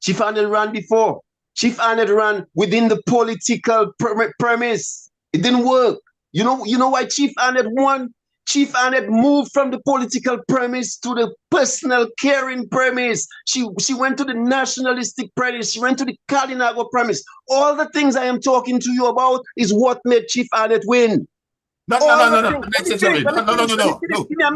Chief Annette ran before. Chief Annette ran within the political premise. It didn't work. You know why Chief Annette won? Chief Annette moved from the political premise to the personal caring premise. She went to the nationalistic premise. She went to the Kalinago premise. All the things I am talking to you about is what made Chief Annette win. No. Give me a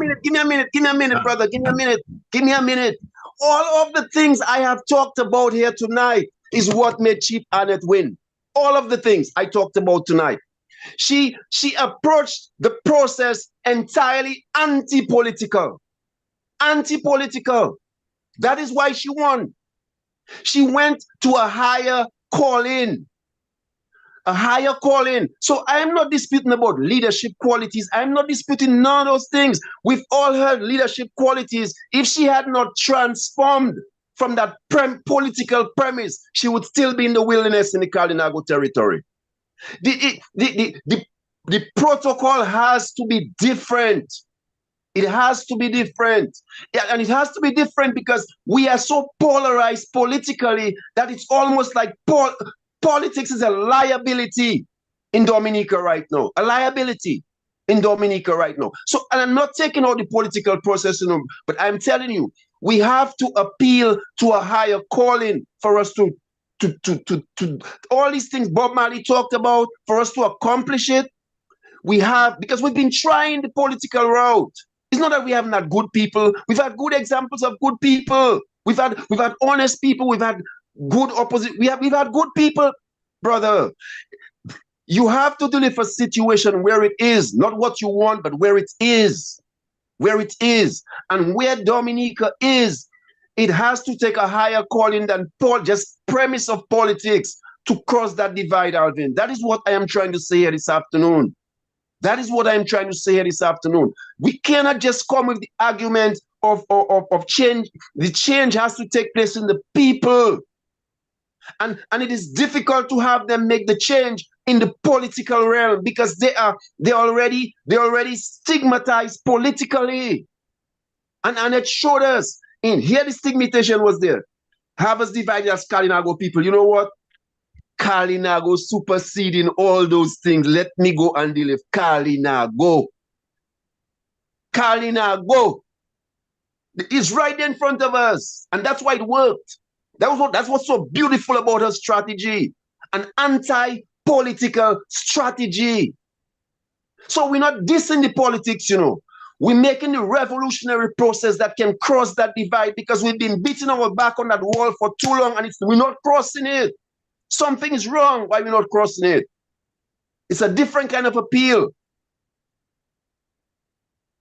minute, brother. Give me a minute. All of the things I have talked about here tonight is what made Chief Annette win. All of the things I talked about tonight. She approached the process entirely anti-political. Anti-political. That is why she won. She went to a higher calling. A higher calling. So I am not disputing about leadership qualities. I'm not disputing none of those things. We've all heard leadership qualities. If she had not transformed from that political premise, she would still be in the wilderness in the Kalinago territory. The protocol has to be different. It has to be different. Yeah, and it has to be different because we are so polarized politically that it's almost like politics is a liability in Dominica right now. A liability in Dominica right now. So, and I'm not taking out the political process, but I'm telling you, we have to appeal to a higher calling for us to all these things Bob Marley talked about, for us to accomplish it. Because we've been trying the political route. It's not that we haven't had good people. We've had good examples of good people. We've had honest people. We've had good opposite. We've had good people, brother. You have to deal with a situation where it is, not what you want, but where it is. Where it is. And where Dominica is, it has to take a higher calling than just premise of politics to cross that divide, Alvin. That is what I am trying to say here this afternoon. That is what I am trying to say here this afternoon. We cannot just come with the argument of change. The change has to take place in the people. And it is difficult to have them make the change in the political realm because they already stigmatized politically. And it showed us in here the stigmatization was there. Have us divided as Kalinago people. You know what? Kalinago superseding all those things. Let me go and deal with Kalinago. Kalinago. It's right there in front of us. And that's why it worked. That's what's so beautiful about her strategy. An anti-political strategy. So we're not dissing the politics, We're making the revolutionary process that can cross that divide because we've been beating our back on that wall for too long and we're not crossing it. Something is wrong. Why we're not crossing it? It's a different kind of appeal.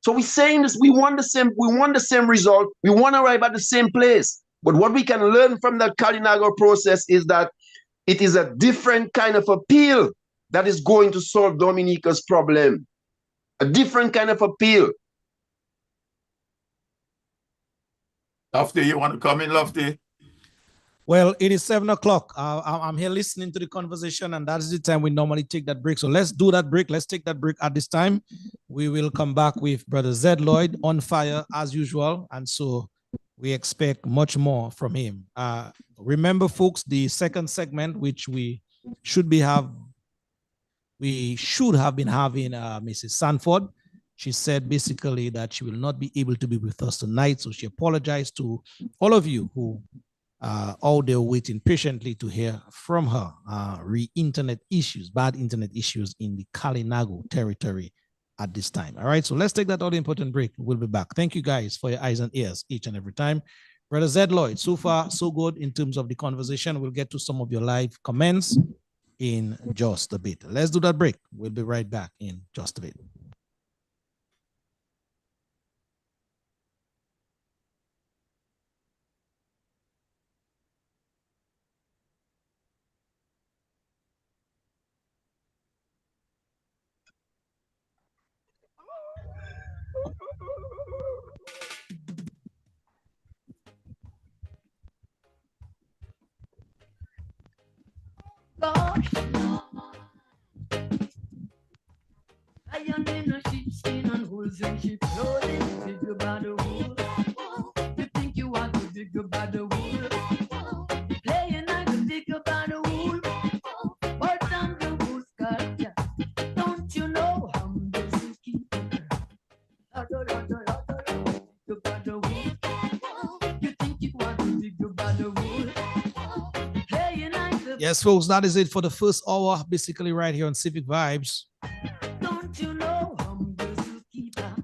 So we're saying this, we want the same result, we want to arrive at the same place. But what we can learn from that Kalinago process is that it is a different kind of appeal that is going to solve Dominica's problem. A different kind of appeal. Lofty, you want to come in, Lofty? Well, it is 7 o'clock. I'm here listening to the conversation, and that's the time we normally take that break. So let's do that break. Let's take that break at this time. We will come back with Brother Zed Lloyd on fire as usual. And so we expect much more from him. Remember, folks, the second segment, which we should have been having Mrs. Sanford. She said basically that she will not be able to be with us tonight. So she apologized to all of you who all they're waiting patiently to hear from her. Internet issues, bad internet issues in the Kalinago territory at this time. All right, so let's take that all important break. We'll be back. Thank you guys for your eyes and ears each and every time. Brother Zed Lloyd, so far so good in terms of the conversation. We'll get to some of your live comments in just a bit. Let's do that break. We'll be right back in just a bit. Gosh, lion in a sheepskin and holes in sheep clothing. Dig about the wool. You think you want to dig about the wool? Playing like a dig about the wool. But I'm the wool sculptor. Don't you know I'm the zookeeper? Dig about the wool. You think you want to dig about the wool? Yes, folks, that is it for the first hour, basically right here on Civic Vibes. Don't you know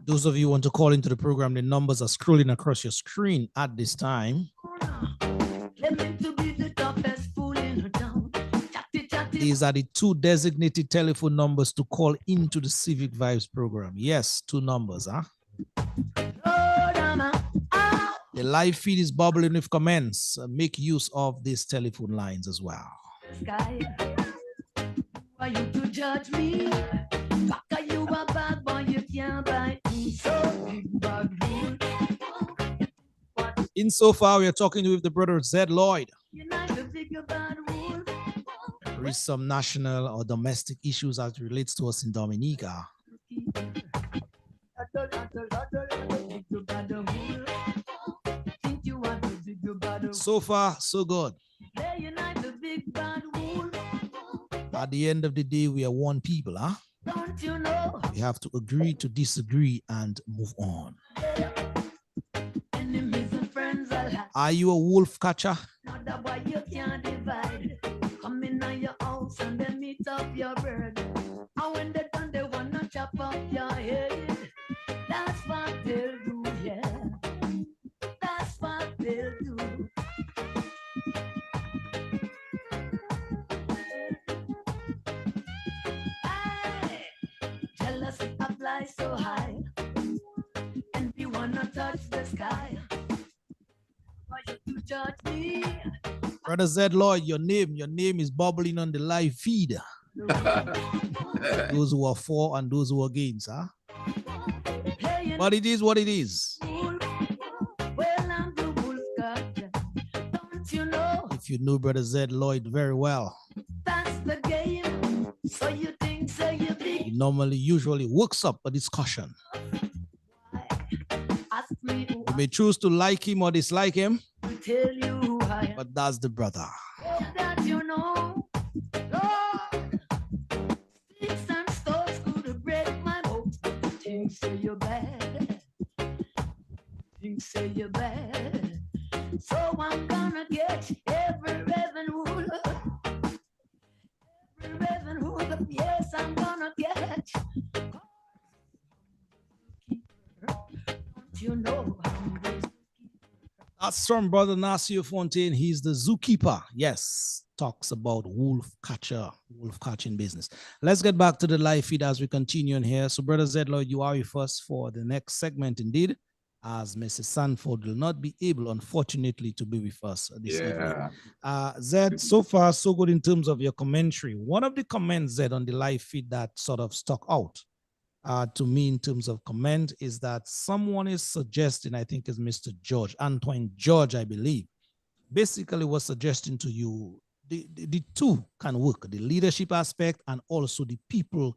those of you who want to call into the program, the numbers are scrolling across your screen at this time. These are the two designated telephone numbers to call into the Civic Vibes program. Yes, two numbers, huh? The live feed is bubbling with comments. Make use of these telephone lines as well. Sky, why you to judge me? Are you a bad boy? You can't buy me. So big bad rule. Insofar, we are talking with the brother Zed Lloyd. There is some national or domestic issues as it relates to us in Dominica. So far, so good. At the end of the day, we are one people, huh? Don't you know? We have to agree to disagree and move on. Enemies and friends are you a wolf catcher? You can't divide. Come in your house and then meet up your bird. And when they're done, they wanna chop up your head. That's what they'll do, yeah. That's what they'll do. Jealousy applies so high, and we wanna touch the sky. Why you judge me? Brother Zed Lloyd, your name is bubbling on the live feed. Those who are for and those who are against, huh? But it is what it is. If you know Brother Zed Lloyd very well, that's the game. So you think, so you think. He normally usually works up a discussion. You may choose to like him or dislike him, but that's the brother. That you know, Lord, sticks and stones could break my bones. Things say you're bad. Things say you're bad. So I'm gonna get every revenue. Every revenue, yes, I'm gonna get. Don't you know I'm That's from Brother Nasir Fontaine. He's the zookeeper. Yes, talks about wolf catching business. Let's get back to the live feed as we continue in here. So Brother Zed Lloyd, you are with us for the next segment indeed, as Mrs. Sanford will not be able, unfortunately, to be with us this evening. Zed, so far, so good in terms of your commentary. One of the comments, Zed, on the live feed that sort of stuck out to me in terms of comment is that someone is suggesting, I think is Mr. George, Antoine George, I believe, basically was suggesting to you the two can work, the leadership aspect and also the people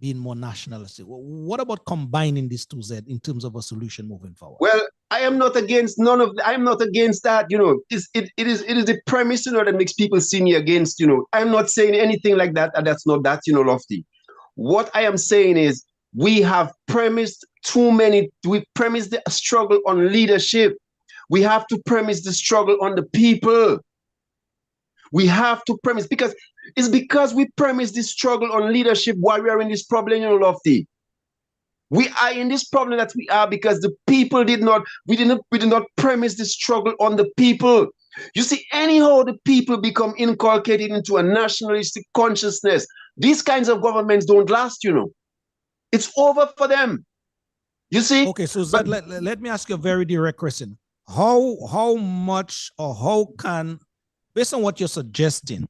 being more nationalistic. What about combining these two, Zed, in terms of a solution moving forward? Well, I am not against none of. I'm not against that. You know, it is the premise, you know, that makes people see me against. You know, I'm not saying anything like that, and that's not that, you know, lofty. What I am saying is we have premised too many. We premised the struggle on leadership. We have to premise the struggle on the people. We have to premise because we premise this struggle on leadership while we are in this problem, you know, lofty. We are in this problem that we are because the people we did not premise the struggle on the people. You see, anyhow the people become inculcated into a nationalistic consciousness. These kinds of governments don't last, you know. It's over for them. You see? Okay, so Zed, let me ask you a very direct question. How much or how can, based on what you're suggesting,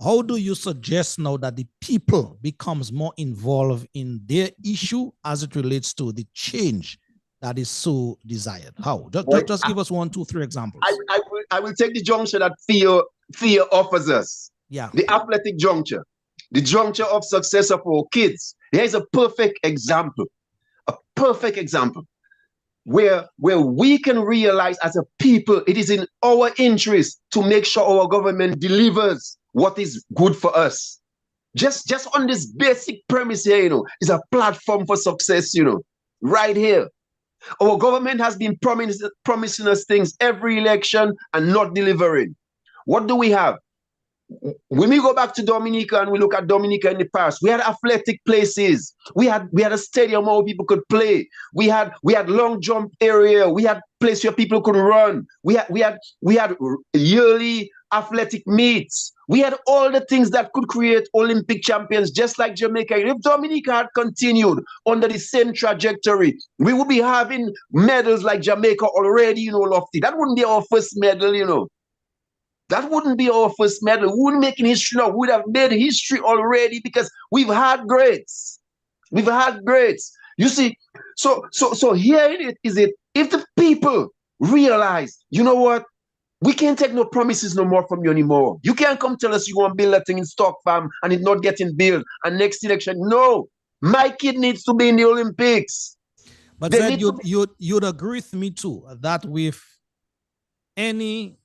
how do you suggest now that the people becomes more involved in their issue as it relates to the change that is so desired? How? Just give us 1, 2, 3 examples. I will take the juncture that fear offers us. Yeah. The athletic juncture. The juncture of success of our kids. Here's a perfect example. A perfect example. Where we can realize as a people, it is in our interest to make sure our government delivers what is good for us. Just on this basic premise here, you know, is a platform for success, you know, right here. Our government has been promising us things every election and not delivering. What do we have? When we go back to Dominica and we look at Dominica in the past, we had athletic places. We had a stadium where people could play. We had long jump area. We had place where people could run. We had yearly athletic meets. We had all the things that could create Olympic champions, just like Jamaica. If Dominica had continued under the same trajectory, we would be having medals like Jamaica already, you know, lofty. That wouldn't be our first medal, you know. That wouldn't be our first medal. We wouldn't make history now. We would have made history already because we've had greats. We've had greats. You see, so here it is it. If the people realize, you know what, we can't take no promises no more from you anymore. You can't come tell us you want to build a thing in Stock Farm and it's not getting built. And next election, no, my kid needs to be in the Olympics. But then you'd agree with me too that with any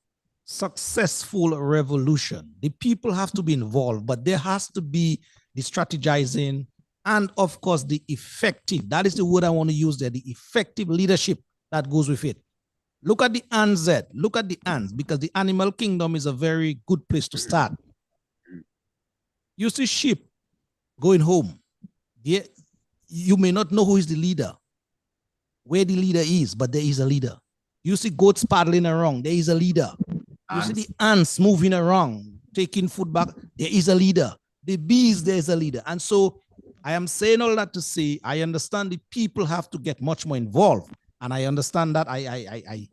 successful revolution, the people have to be involved, but there has to be the strategizing and of course the effective, that is the word I want to use there, the effective leadership that goes with it. Look at the ants, Zed. Look at the ants, because the animal kingdom is a very good place to start. You see sheep going home. You may not know who is the leader, where the leader is, but there is a leader. You see goats paddling around, there is a leader. You see the ants moving around, taking food back, there is a leader. The bees, there is a leader. And so I am saying all that to say, I understand the people have to get much more involved. And I understand that. I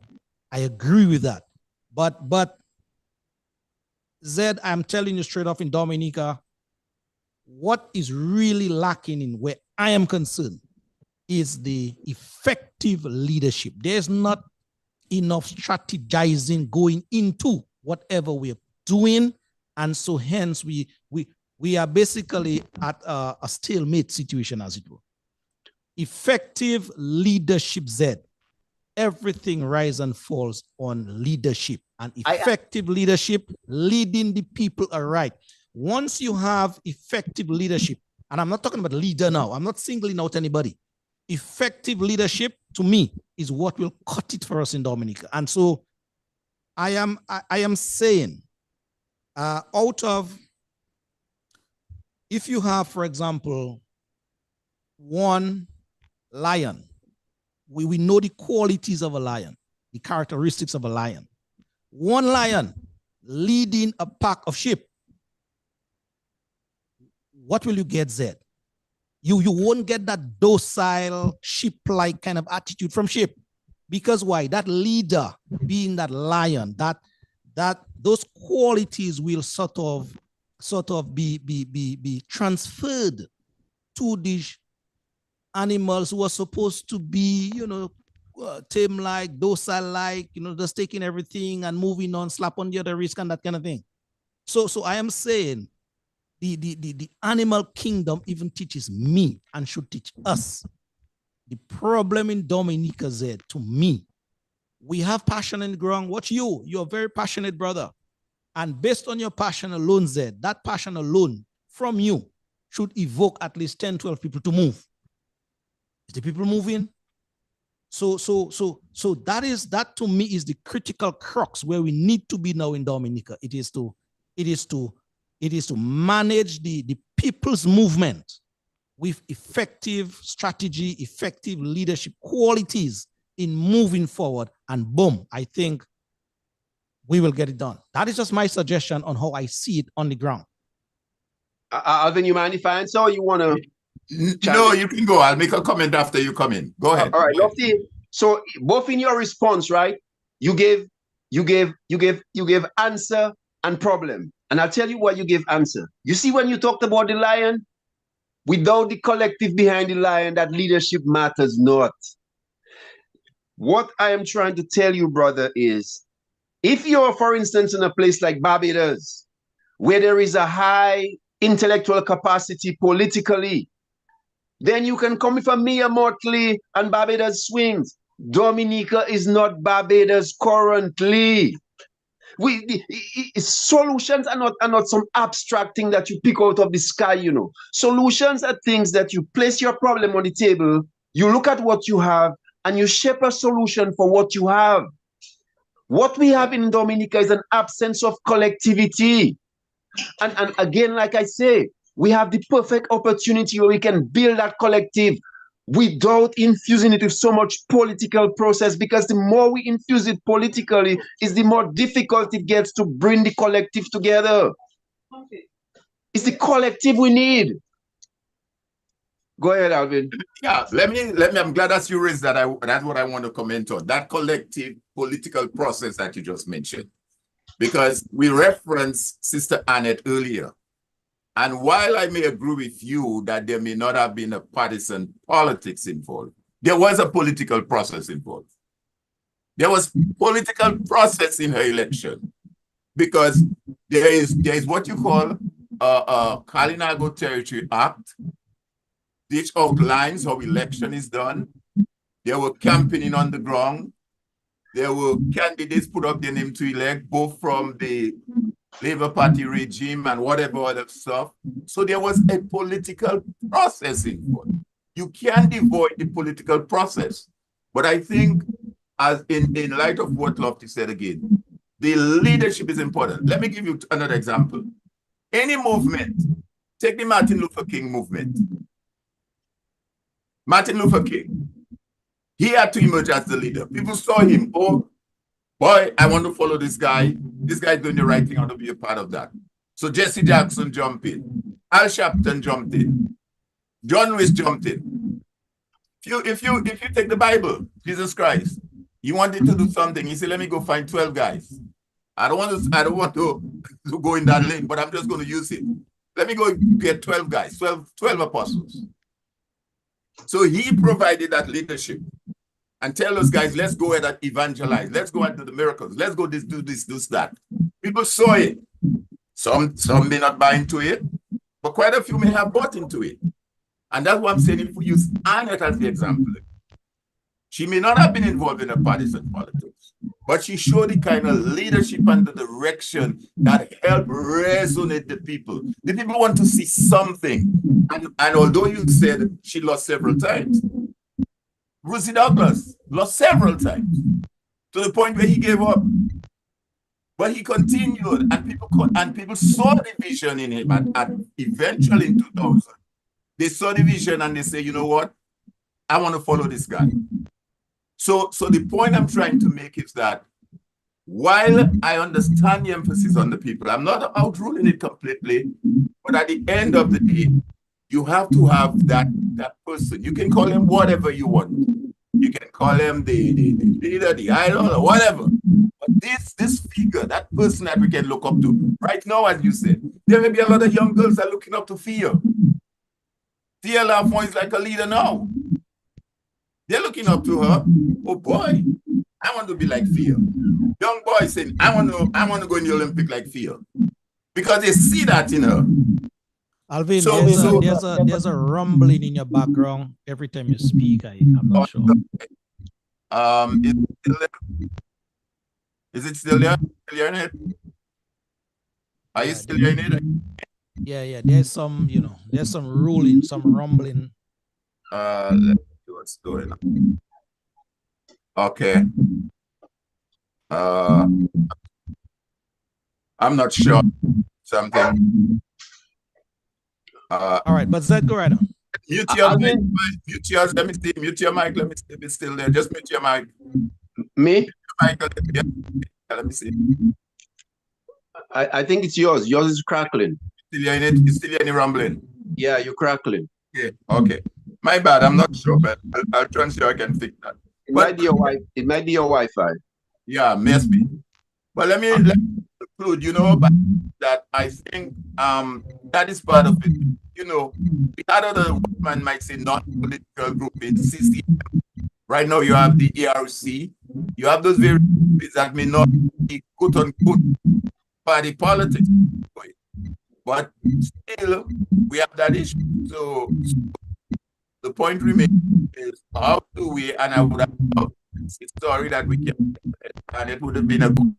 agree with that. But Zed, I'm telling you straight off in Dominica, what is really lacking in where I am concerned is the effective leadership. There's not enough strategizing going into whatever we're doing. And so hence we are basically at a stalemate situation, as it were. Effective leadership, Zed. Everything rises and falls on leadership, and effective leadership, leading the people aright. Once you have effective leadership, and I'm not talking about leader now, I'm not singling out anybody. Effective leadership, to me, is what will cut it for us in Dominica. And so I am saying, out of, if you have, for example, one lion, we know the qualities of a lion, the characteristics of a lion. One lion leading a pack of sheep, what will you get, Zed? You won't get that docile sheep-like kind of attitude from sheep. Because why? That leader, being that lion, that those qualities will sort of be transferred to these animals who are supposed to be, tame-like, docile-like, just taking everything and moving on, slap on the other wrist and that kind of thing. So I am saying the animal kingdom even teaches me and should teach us. The problem in Dominica, Zed, to me, we have passion in the ground. Watch you. You're a very passionate brother. And based on your passion alone, Zed, that passion alone from you should evoke at least 10, 12 people to move. Is the people moving? So that to me is the critical crux where we need to be now in Dominica. It is to manage the people's movement with effective strategy, effective leadership qualities in moving forward, and boom, I think we will get it done. That is just my suggestion on how I see it on the ground. Alvin, you mind if I answer, or you want to? No, you can go. I'll make a comment after you come in. Go ahead. All right, Lofty. So both in your response, right? You gave answer and problem. And I'll tell you why you gave answer. You see, when you talked about the lion, without the collective behind the lion, that leadership matters not. What I am trying to tell you, brother, is if you're, for instance, in a place like Barbados, where there is a high intellectual capacity politically, then you can come with a Mia Motley and Barbados swings. Dominica is not Barbados currently. Solutions are not some abstract thing that you pick out of the sky, Solutions are things that you place your problem on the table, you look at what you have, and you shape a solution for what you have. What we have in Dominica is an absence of collectivity. And again, like I say, we have the perfect opportunity where we can build that collective without infusing it with so much political process, because the more we infuse it politically, is the more difficult it gets to bring the collective together. Okay. It's the collective we need. Go ahead, Alvin. Yeah, let me. I'm glad that you raised that. That's what I want to comment on. That collective political process that you just mentioned. Because we referenced Sister Annette earlier. And while I may agree with you that there may not have been a partisan politics involved, there was a political process involved. There was political process in her election, because there is what you call a Kalinago Territory Act, which outlines how election is done. There were campaigning on the ground. There were candidates put up their name to elect, both from the Labour Party regime and whatever other stuff. So there was a political process involved. You can't avoid the political process. But I think, as in light of what Lofty said again, the leadership is important. Let me give you another example. Any movement, take the Martin Luther King movement. Martin Luther King, he had to emerge as the leader. People saw him, oh, boy, I want to follow this guy. This guy's doing the right thing. I want to be a part of that. So Jesse Jackson jumped in. Al Sharpton jumped in. John Lewis jumped in. If you take the Bible, Jesus Christ, he wanted to do something. He said, let me go find 12 guys. I don't want to go in that lane, but I'm just going to use it. Let me go get 12 guys, 12 apostles. So he provided that leadership. And tell those guys, let's go ahead and evangelize. Let's go and do the miracles. Let's go do this, that. People saw it. Some may not buy into it, but quite a few may have bought into it. And that's what I'm saying. If we use Annette as the example, she may not have been involved in a partisan politics, but she showed the kind of leadership and the direction that helped resonate the people. The people want to see something. And although you said she lost several times, Rosie Douglas lost several times to the point where he gave up. But he continued, and people saw the vision in him. And eventually in 2000, they saw the vision and they say, you know what? I want to follow this guy. So the point I'm trying to make is that while I understand the emphasis on the people, I'm not outruling it completely, but at the end of the day, you have to have that person. You can call him whatever you want. You can call him the leader, the idol, or whatever. But this figure, that person that we can look up to, right now, as you said, there may be a lot of young girls that are looking up to Fia. Fia Lafont is like a leader now. They're looking up to her. Oh boy, I want to be like Fia. Young boys saying, I want to go in the Olympic like Fia. Because they see that in her. Alvin, there's a rumbling in your background every time you speak. I'm not sure. Is it still there? Still there? Are you still hearing it? Yeah. There's some, there's some ruling, some rumbling. Let's see what's going on. Okay. I'm not sure. Something. All right, but Zed, go right on. Mute your mic. Mute yours. Let me see. Mute your mic. Let me see if it's still there. Just mute your mic. Me? Let me see. I think it's yours. Yours is crackling. Still hearing it? You still hearing rumbling? Yeah, you're crackling. Okay. My bad. I'm not sure, but I'll try and see if I can fix that. It might be your Wi-Fi. Yeah, must be. But let me conclude, but that I think that is part of it. We had other man might say non-political group in CCM. Right now you have the ARC. You have those various groups that may not be quote unquote party politics. But still we have that issue. So the point remains is how do we, and I would have a story that we can, and it would have been a good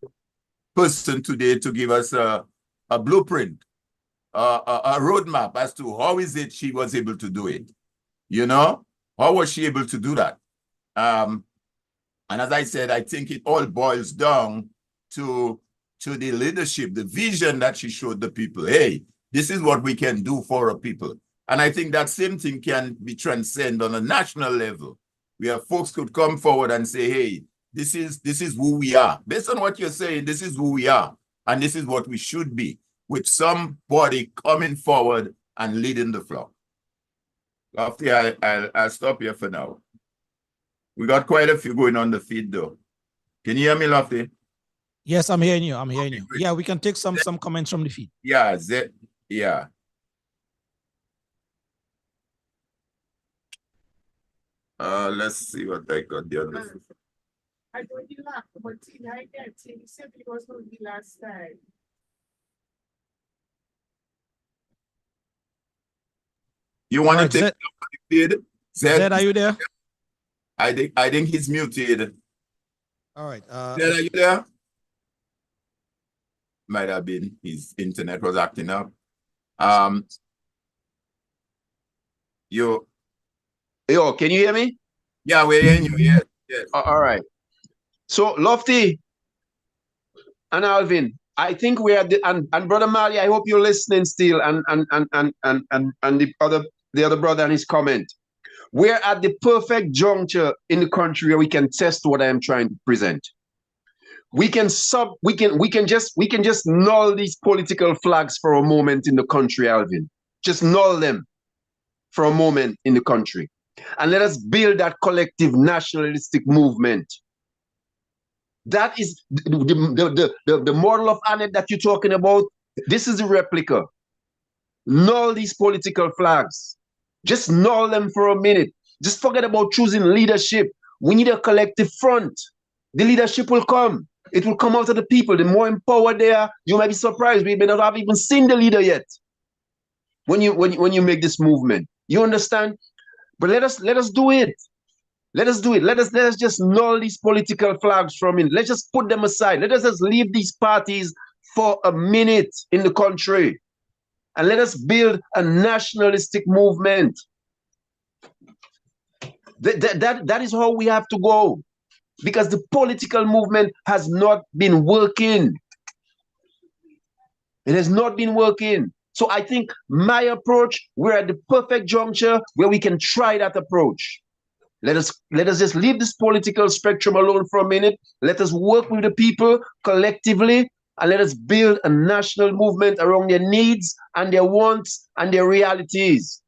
person today to give us a blueprint, a roadmap as to how is it she was able to do it. How was she able to do that? And as I said, I think it all boils down to the leadership, the vision that she showed the people. Hey, this is what we can do for our people. And I think that same thing can be transcended on a national level, where folks could come forward and say, hey, this is who we are. Based on what you're saying, this is who we are. And this is what we should be, with somebody coming forward and leading the flock. Lofty, I'll stop here for now. We got quite a few going on the feed, though. Can you hear me, Lofty? Yes, I'm hearing you. Yeah, we can take some comments from the feed. Yeah, yeah. Let's see what I got the other. I know you laugh, but I get it. He said it was going to be last time. You want to take the feed? Zed, are you there? I think he's muted. All right. Zed, are you there? Might have been his internet was acting up. Yo, can you hear me? Yeah, we're hearing you. Yes. All right. So Lofty and Alvin, I think we are and Brother Mali, I hope you're listening still, and the other brother and his comment. We're at the perfect juncture in the country where we can test what I am trying to present. We can just null these political flags for a moment in the country, Alvin. Just null them for a moment in the country. And let us build that collective nationalistic movement. That is the model of ANET that you're talking about. This is the replica. Null these political flags. Just null them for a minute. Just forget about choosing leadership. We need a collective front. The leadership will come. It will come out of the people. The more empowered they are, you might be surprised. We may not have even seen the leader yet. When you make this movement, you understand? But let us do it. Let us do it. Let us just null these political flags from it. Let's just put them aside. Let us just leave these parties for a minute in the country. And let us build a nationalistic movement. That is how we have to go. Because the political movement has not been working. It has not been working. So I think my approach, we're at the perfect juncture where we can try that approach. Let us just leave this political spectrum alone for a minute. Let us work with the people collectively, and let us build a national movement around their needs and their wants and their realities.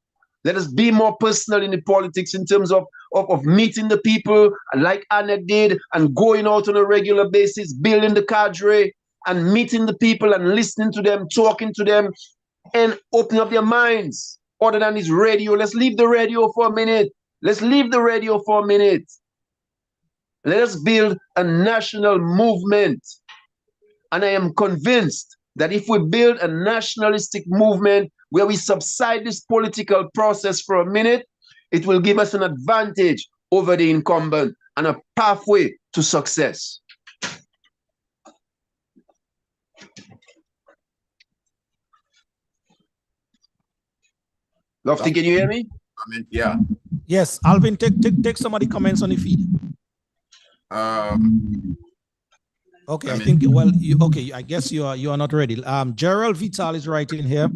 Let us be more personal in the politics in terms of meeting the people like Anna did, and going out on a regular basis, building the cadre and meeting the people and listening to them, talking to them, and opening up their minds. Other than this radio, let's leave the radio for a minute. Let's leave the radio for a minute. Let us build a national movement. And I am convinced that if we build a nationalistic movement where we subside this political process for a minute, it will give us an advantage over the incumbent and a pathway to success. Lofty, can you hear me? I mean, yeah. Yes, Alvin, take some of the comments on the feed. Okay, I think, well, I guess you are not ready. Gerald Vital is writing here.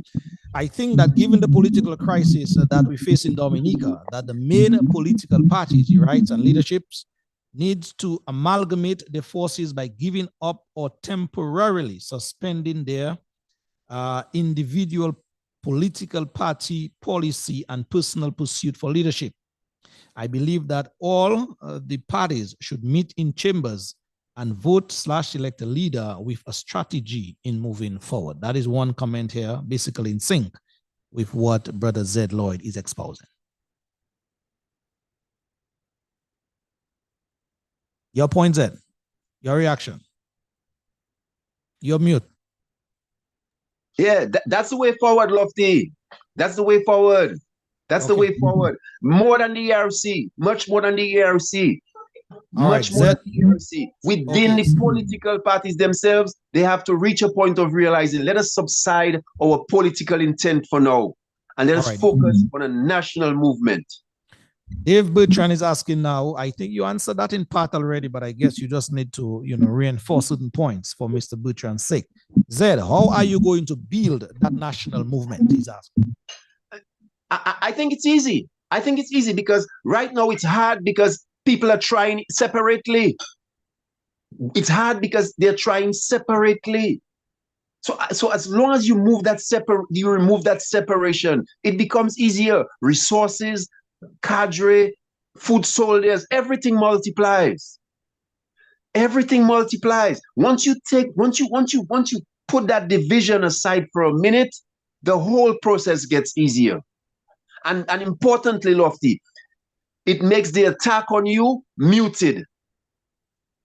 I think that given the political crisis that we face in Dominica, that the main political parties, right, and leaderships needs to amalgamate their forces by giving up or temporarily suspending their individual political party policy and personal pursuit for leadership. I believe that all the parties should meet in chambers and vote/elect a leader with a strategy in moving forward. That is one comment here, basically in sync with what Brother Zed Lloyd is exposing. Your point, Zed. Your reaction. You're mute. Yeah, that's the way forward, Lofty. That's the way forward. That's the way forward. More than the ERC, much more than the ERC. Much more than the ERC. Within the political parties themselves, they have to reach a point of realizing, let us subside our political intent for now, and let us focus on a national movement. Dave Bertrand is asking now, I think you answered that in part already, but I guess you just need to, reinforce certain points for Mr. Bertrand's sake. Zed, how are you going to build that national movement? He's asking. I think it's easy. I think it's easy because right now it's hard because people are trying separately. It's hard because they're trying separately. So as long as you remove that separation, it becomes easier. Resources, cadre, food soldiers, everything multiplies. Everything multiplies. Once you put that division aside for a minute, the whole process gets easier. And importantly, Lofty, it makes the attack on you muted.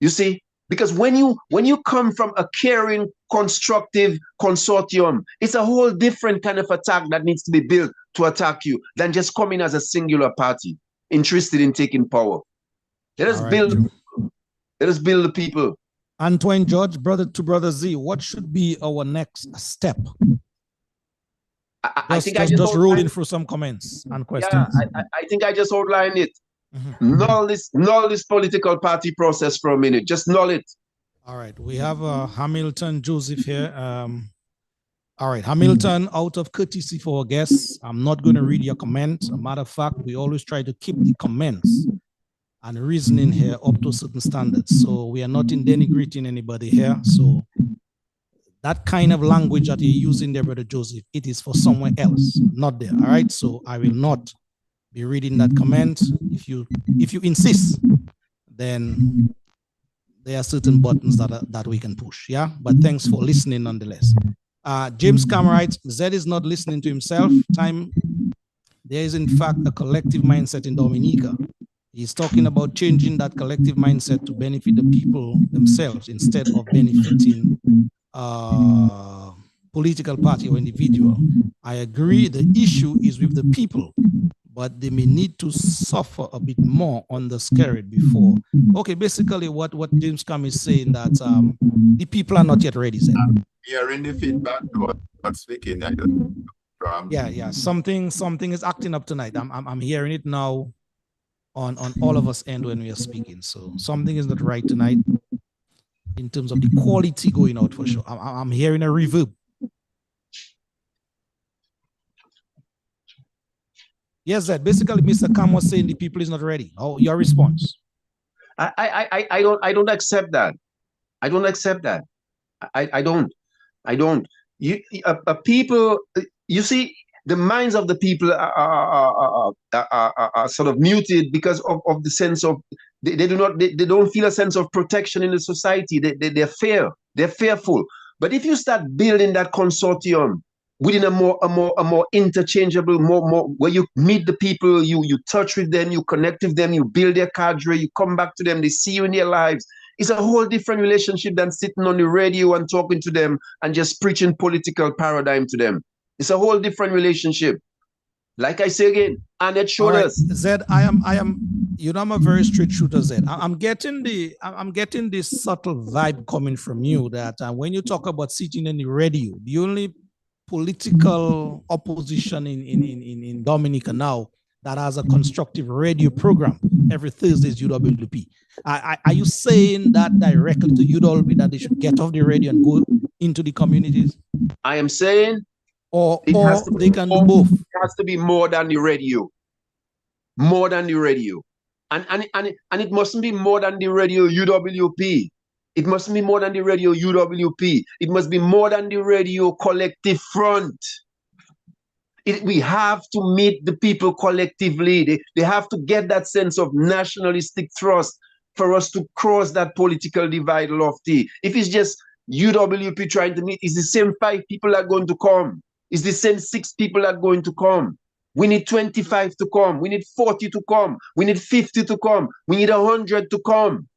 You see, because when you come from a caring, constructive consortium, it's a whole different kind of attack that needs to be built to attack you than just coming as a singular party interested in taking power. Let us build the people. Antoine George, brother to brother Z, what should be our next step? I think I just rolling through some comments and questions. Yeah, I think I just outlined it. Null this political party process for a minute. Just null it. All right. We have Hamilton Joseph here. All right, Hamilton, out of courtesy for our guests, I'm not going to read your comment. As a matter of fact, we always try to keep the comments and reasoning here up to certain standards. So we are not denigrating anybody here. So that kind of language that you're using there, Brother Joseph, it is for somewhere else, not there. All right. So I will not be reading that comment. If you insist, then there are certain buttons that we can push. Yeah. But thanks for listening nonetheless. James Cameron, Zed is not listening to himself. There is in fact a collective mindset in Dominica. He's talking about changing that collective mindset to benefit the people themselves instead of benefiting political party or individual. I agree the issue is with the people, but they may need to suffer a bit more on the scary before. Okay, basically what James Cam is saying that the people are not yet ready. Hearing the feedback, not speaking. Yeah. Something is acting up tonight. I'm hearing it now on all of us end when we are speaking. So something is not right tonight in terms of the quality going out for sure. I'm hearing a reverb. Yes, Zed. Basically, Mr. Khan was saying the people is not ready. Oh, your response? I don't accept that. I don't accept that. I don't. I don't. People. You see, the minds of the people are sort of muted because of the sense of they do not they don't feel a sense of protection in the society. They're fearful. But if you start building that consortium within a more interchangeable, more where you meet the people, you touch with them, you connect with them, you build their cadre, you come back to them, they see you in their lives. It's a whole different relationship than sitting on the radio and talking to them and just preaching political paradigm to them. It's a whole different relationship. Like I say again, and it showed us. Zed, I am, you know, I'm a very straight shooter, Zed. I'm getting this subtle vibe coming from you that when you talk about sitting in the radio, the only political opposition in Dominica now that has a constructive radio program every Thursday is UWP. Are you saying that directly to UWP that they should get off the radio and go into the communities? I am saying, or they can do both. It has to be more than the radio. More than the radio. And it mustn't be more than the radio UWP. It mustn't be more than the radio UWP. It must be more than the radio collective front. We have to meet the people collectively. They have to get that sense of nationalistic thrust for us to cross that political divide, Lofty. If it's just UWP trying to meet, it's the same 5 people that are going to come. It's the same 6 people that are going to come. We need 25 to come. We need 40 to come. We need 50 to come. We need 100 to come.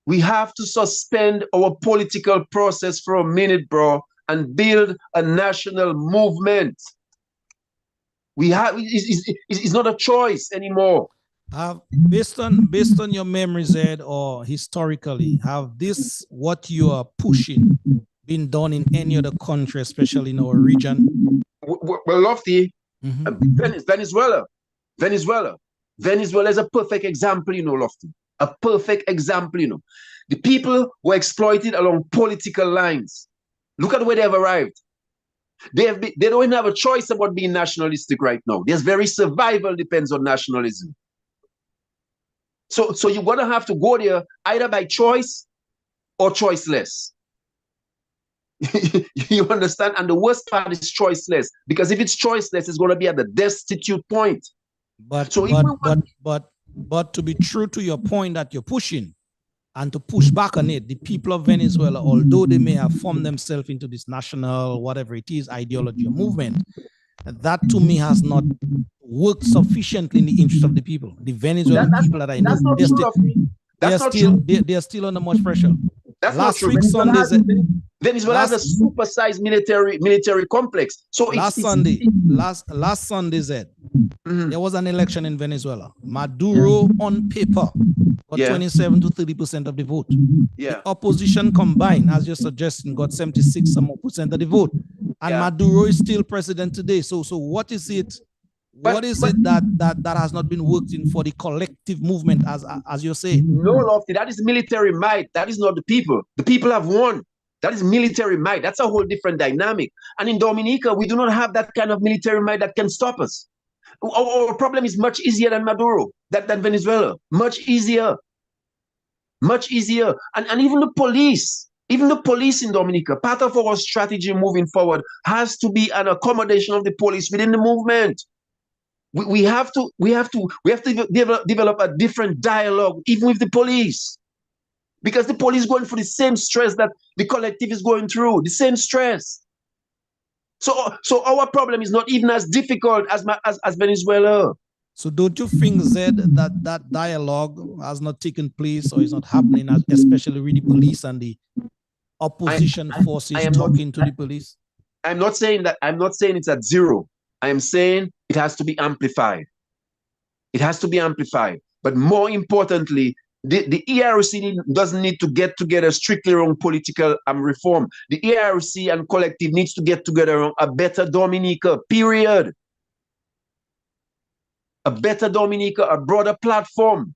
We have to suspend our political process for a minute, bro, and build a national movement. It's not a choice anymore. Based on your memories, Ed, or historically, have this what you are pushing been done in any other country, especially in our region? Well, Lofty, Venezuela is a perfect example, you know, Lofty. A perfect example, you know. The people were exploited along political lines. Look at where they have arrived. They don't even have a choice about being nationalistic right now. Their very survival depends on nationalism. So you're gonna have to go there either by choice or choiceless. You understand? And the worst part is choiceless, because if it's choiceless, it's gonna be at the destitute point. But to be true to your point that you're pushing, and to push back on it, the people of Venezuela, although they may have formed themselves into this national, whatever it is, ideology or movement, that to me has not worked sufficiently in the interest of the people. The Venezuelan people that I know, they're still under much pressure. That's last week Sunday, Venezuela has a supersized military complex. So last Sunday, Zed, there was an election in Venezuela. Maduro on paper got 27 to 30% of the vote. The opposition combined, as you're suggesting, got 76% of the vote. And Maduro is still president today. So what is it? What is it that has not been worked in for the collective movement, as you're saying? No, Lofty, that is military might. That is not the people. The people have won. That is military might. That's a whole different dynamic. And in Dominica, we do not have that kind of military might that can stop us. Our problem is much easier than Maduro, than Venezuela. Much easier. Much easier. And even the police in Dominica, part of our strategy moving forward has to be an accommodation of the police within the movement. We have to develop a different dialogue, even with the police, because the police is going through the same stress that the collective is going through, the same stress. So our problem is not even as difficult as Venezuela. So don't you think, Zed, that dialogue has not taken place or is not happening, especially with the police and the opposition forces talking to the police? I'm not saying that. I'm not saying it's at zero. I am saying it has to be amplified. It has to be amplified. But more importantly, the ERC doesn't need to get together strictly around political reform. The ERC and collective needs to get together on a better Dominica, period. A better Dominica, a broader platform.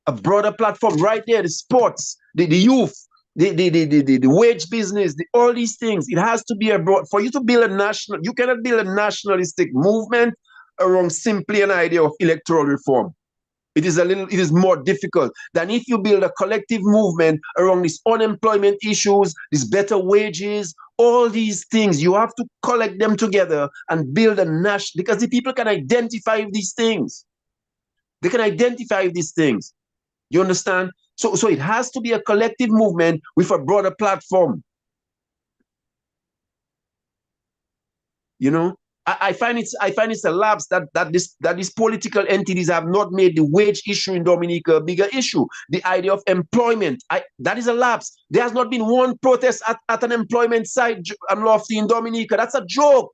A broader platform right there, the sports, the youth, the wage business, all these things. It has to be for you to build a national, you cannot build a nationalistic movement around simply an idea of electoral reform. It is more difficult than if you build a collective movement around these unemployment issues, these better wages, all these things. You have to collect them together and build a national, because the people can identify these things. They can identify these things. You understand? So it has to be a collective movement with a broader platform. You know, I find it's a lapse that these political entities have not made the wage issue in Dominica a bigger issue. The idea of employment, that is a lapse. There has not been one protest at an employment site unlawfully in Dominica. That's a joke.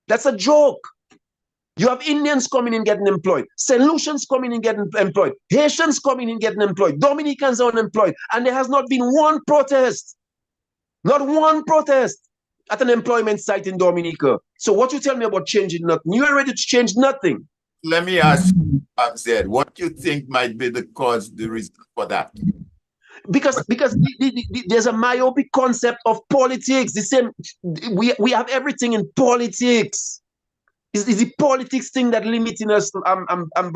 That's a joke. You have Indians coming in getting employed, St. Lucians coming in getting employed, Haitians coming in getting employed, Dominicans are unemployed, and there has not been one protest. Not one protest at an employment site in Dominica. So what you tell me about changing nothing? You are ready to change nothing. Let me ask you, Zed, what do you think might be the reason for that? Because there's a myopic concept of politics. The same, we have everything in politics. Is the politics thing that limiting us? I'm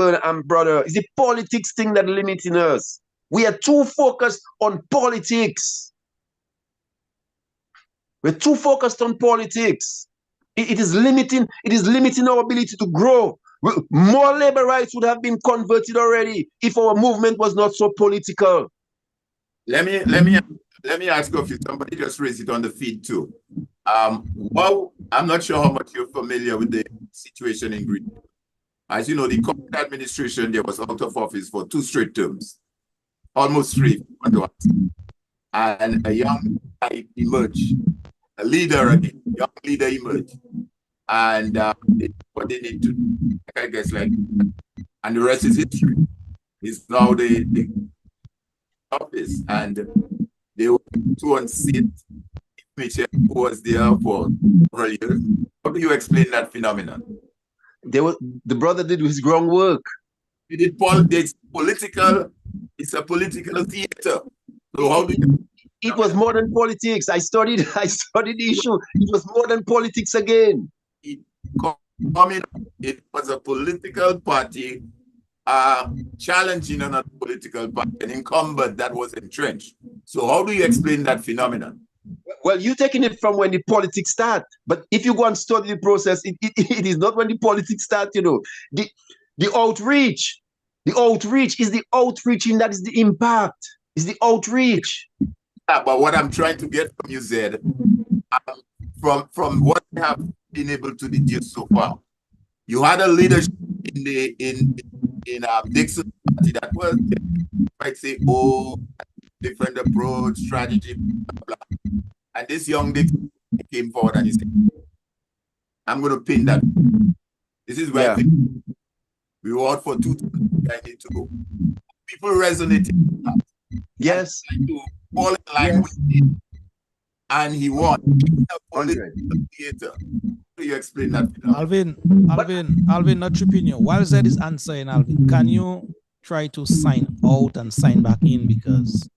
brother. Is the politics thing that limiting us? We are too focused on politics. We're too focused on politics. It is limiting our ability to grow. More labor rights would have been converted already if our movement was not so political. Let me ask you if somebody just raised it on the feed too. Well, I'm not sure how much you're familiar with the situation in Greece. As you know, the current administration there was out of office for 2 straight terms, almost 3. And a young guy emerged, a young leader emerged, and what they need to do, I guess, and the rest is history. It's now the office, and they were to unseat Mitchell, who was there for several years. How do you explain that phenomenon? The brother did his groundwork. He did politics, it's a political theater. So how do you? It was more than politics. I studied the issue. It was more than politics again. It was a political party challenging another political party, an incumbent that was entrenched. So how do you explain that phenomenon? Well, you're taking it from when the politics start. But if you go and study the process, it is not when the politics start, you know. The outreach is the outreaching that is the impact. Is the outreach. But what I'm trying to get from you, Zed, from what I have been able to deduce so far, you had a leadership in Dixon party that was, might say, different approach, strategy, blah, blah. And this young Dixon came forward and he said, I'm going to pin that. This is where we were out for 2 times. I need to go. People resonated with that. Yes. To fall in line with him. And he won. Theater. How do you explain that? Alvin, not tripping you. While Zed is answering, Alvin, can you try to sign out and sign back in, because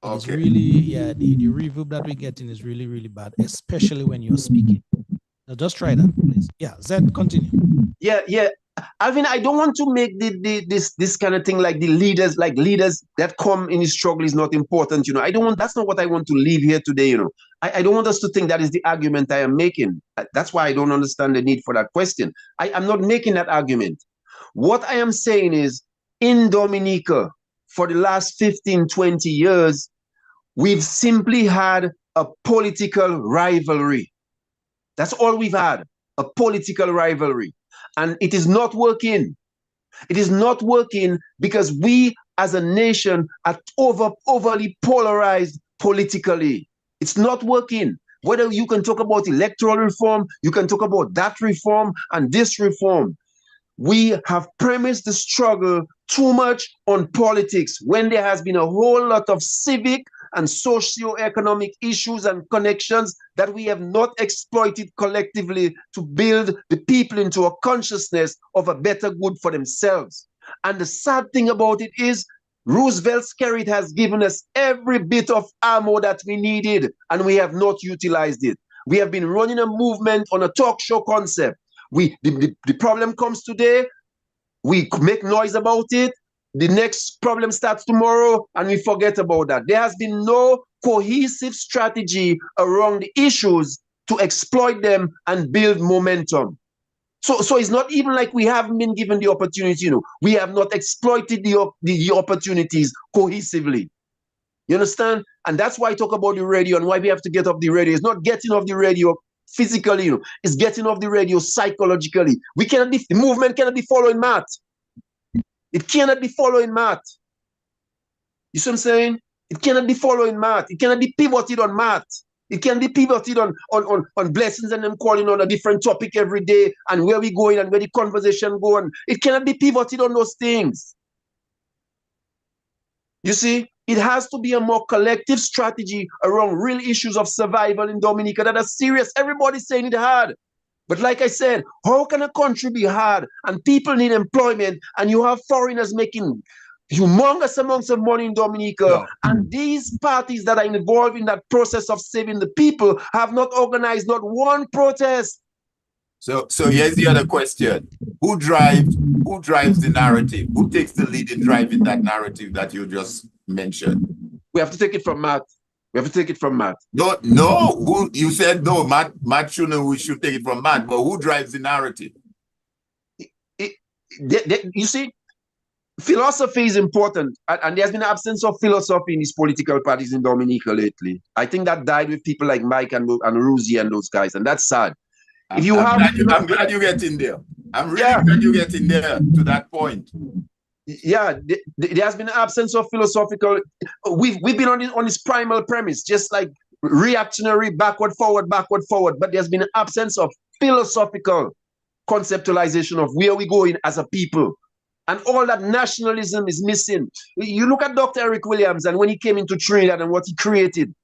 it's really, the reverb that we're getting is really, really bad, especially when you're speaking. So just try that, please. Yeah, Zed, continue. Yeah. Alvin, I don't want to make this kind of thing like leaders that come in the struggle is not important, you know. That's not what I want to leave here today, you know. I don't want us to think that is the argument I am making. That's why I don't understand the need for that question. I'm not making that argument. What I am saying is, in Dominica, for the last 15, 20 years, we've simply had a political rivalry. That's all we've had, a political rivalry. And it is not working. It is not working because we as a nation are overly polarized politically. It's not working. Whether you can talk about electoral reform, you can talk about that reform and this reform. We have premised the struggle too much on politics when there has been a whole lot of civic and socio-economic issues and connections that we have not exploited collectively to build the people into a consciousness of a better good for themselves. And the sad thing about it is Roosevelt's carrot has given us every bit of ammo that we needed, and we have not utilized it. We have been running a movement on a talk show concept. The problem comes today, we make noise about it, the next problem starts tomorrow, and we forget about that. There has been no cohesive strategy around the issues to exploit them and build momentum. So it's not even like we haven't been given the opportunity, we have not exploited the opportunities cohesively. You understand? And that's why I talk about the radio and why we have to get off the radio. It's not getting off the radio physically, it's getting off the radio psychologically. The movement cannot be following Matt. It cannot be following Matt. You see what I'm saying? It cannot be following Matt. It cannot be pivoted on Matt. It can be pivoted on blessings and them calling on a different topic every day and where we going and where the conversation going. It cannot be pivoted on those things. You see, it has to be a more collective strategy around real issues of survival in Dominica that are serious. Everybody's saying it hard. But like I said, how can a country be hard and people need employment and you have foreigners making humongous amounts of money in Dominica, and these parties that are involved in that process of saving the people have not organized not one protest? So here's the other question. Who drives the narrative? Who takes the lead in driving that narrative that you just mentioned? We have to take it from Matt. We have to take it from Matt. No, you said no, Matt we should take it from Matt, but who drives the narrative? You see, philosophy is important, and there's been an absence of philosophy in these political parties in Dominica lately. I think that died with people like Mike and Ruzi and those guys, and that's sad. I'm glad you get in there. I'm really glad you get in there to that point. Yeah, there has been an absence of philosophical. We've been on this primal premise, just like reactionary, backward, forward. But there's been an absence of philosophical conceptualization of where we're going as a people. And all that nationalism is missing. You look at Dr. Eric Williams and when he came into Trinidad and what he created.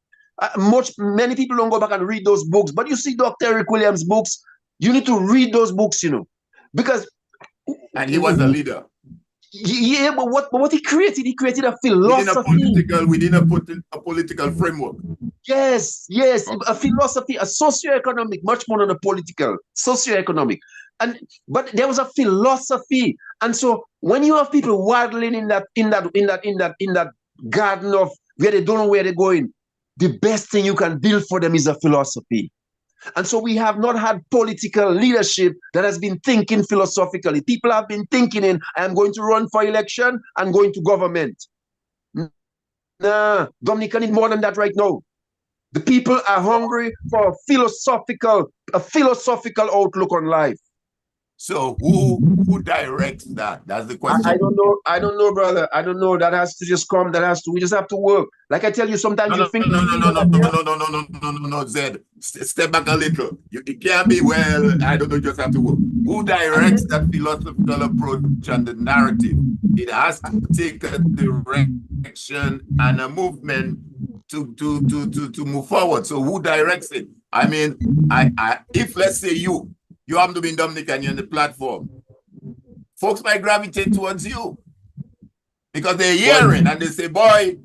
Many people don't go back and read those books. But you see Dr. Eric Williams' books, you need to read those books, because... And he was a leader. Yeah, but what he created a philosophy. Within a political framework. Yes, a philosophy, a socio-economic, much more than a political, socio-economic. But there was a philosophy. And so when you have people waddling in that garden of where they don't know where they're going, the best thing you can build for them is a philosophy. And so we have not had political leadership that has been thinking philosophically. People have been thinking I am going to run for election and going to government. Nah, Dominica need more than that right now. The people are hungry for a philosophical outlook on life. So who directs that? That's the question. I don't know, brother. I don't know. That has to just come. We just have to work. Like I tell you, sometimes you think. No, Zed. Step back a little. It can't be, I don't know, you just have to work. Who directs that philosophical approach and the narrative? It has to take a direction and a movement to move forward. So who directs it? I mean, if let's say you happen to be in Dominica and you're on the platform, folks might gravitate towards you because they're hearing and they say, boy,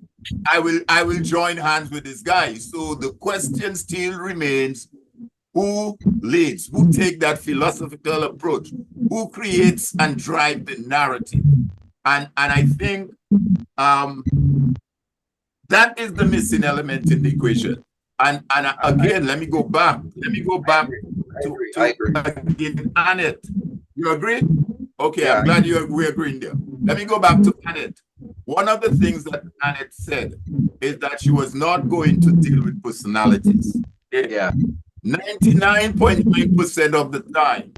I will join hands with this guy. So the question still remains, who leads, who take that philosophical approach, who creates and drives the narrative? And I think that is the missing element in the equation. And again, let me go back to Annette. You agree? Okay, yeah. I'm glad we're agreeing there. Let me go back to Annette. One of the things that Annette said is that she was not going to deal with personalities. Yeah. 99.9% of the time,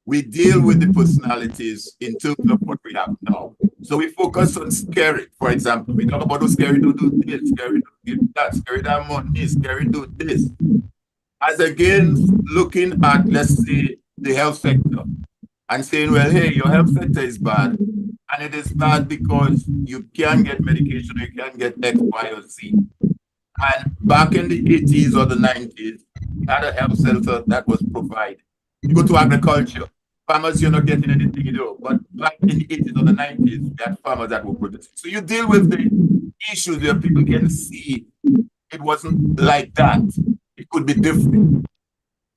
we deal with the personalities in terms of what we have now. So we focus on scary, for example. We talk about scary to do this, scary to do that, scary that money, scary to do this. As against looking at, let's say, the health sector and saying, well, hey, your health sector is bad. And it is bad because you can't get medication, you can't get X, Y, or Z. And back in the 80s or the 90s, we had a health center that was provided. You go to agriculture. farmers, you're not getting anything, you know. But back in the 80s or the 90s, we had farmers that were producing. So you deal with the issues where people can see it wasn't like that. It could be different.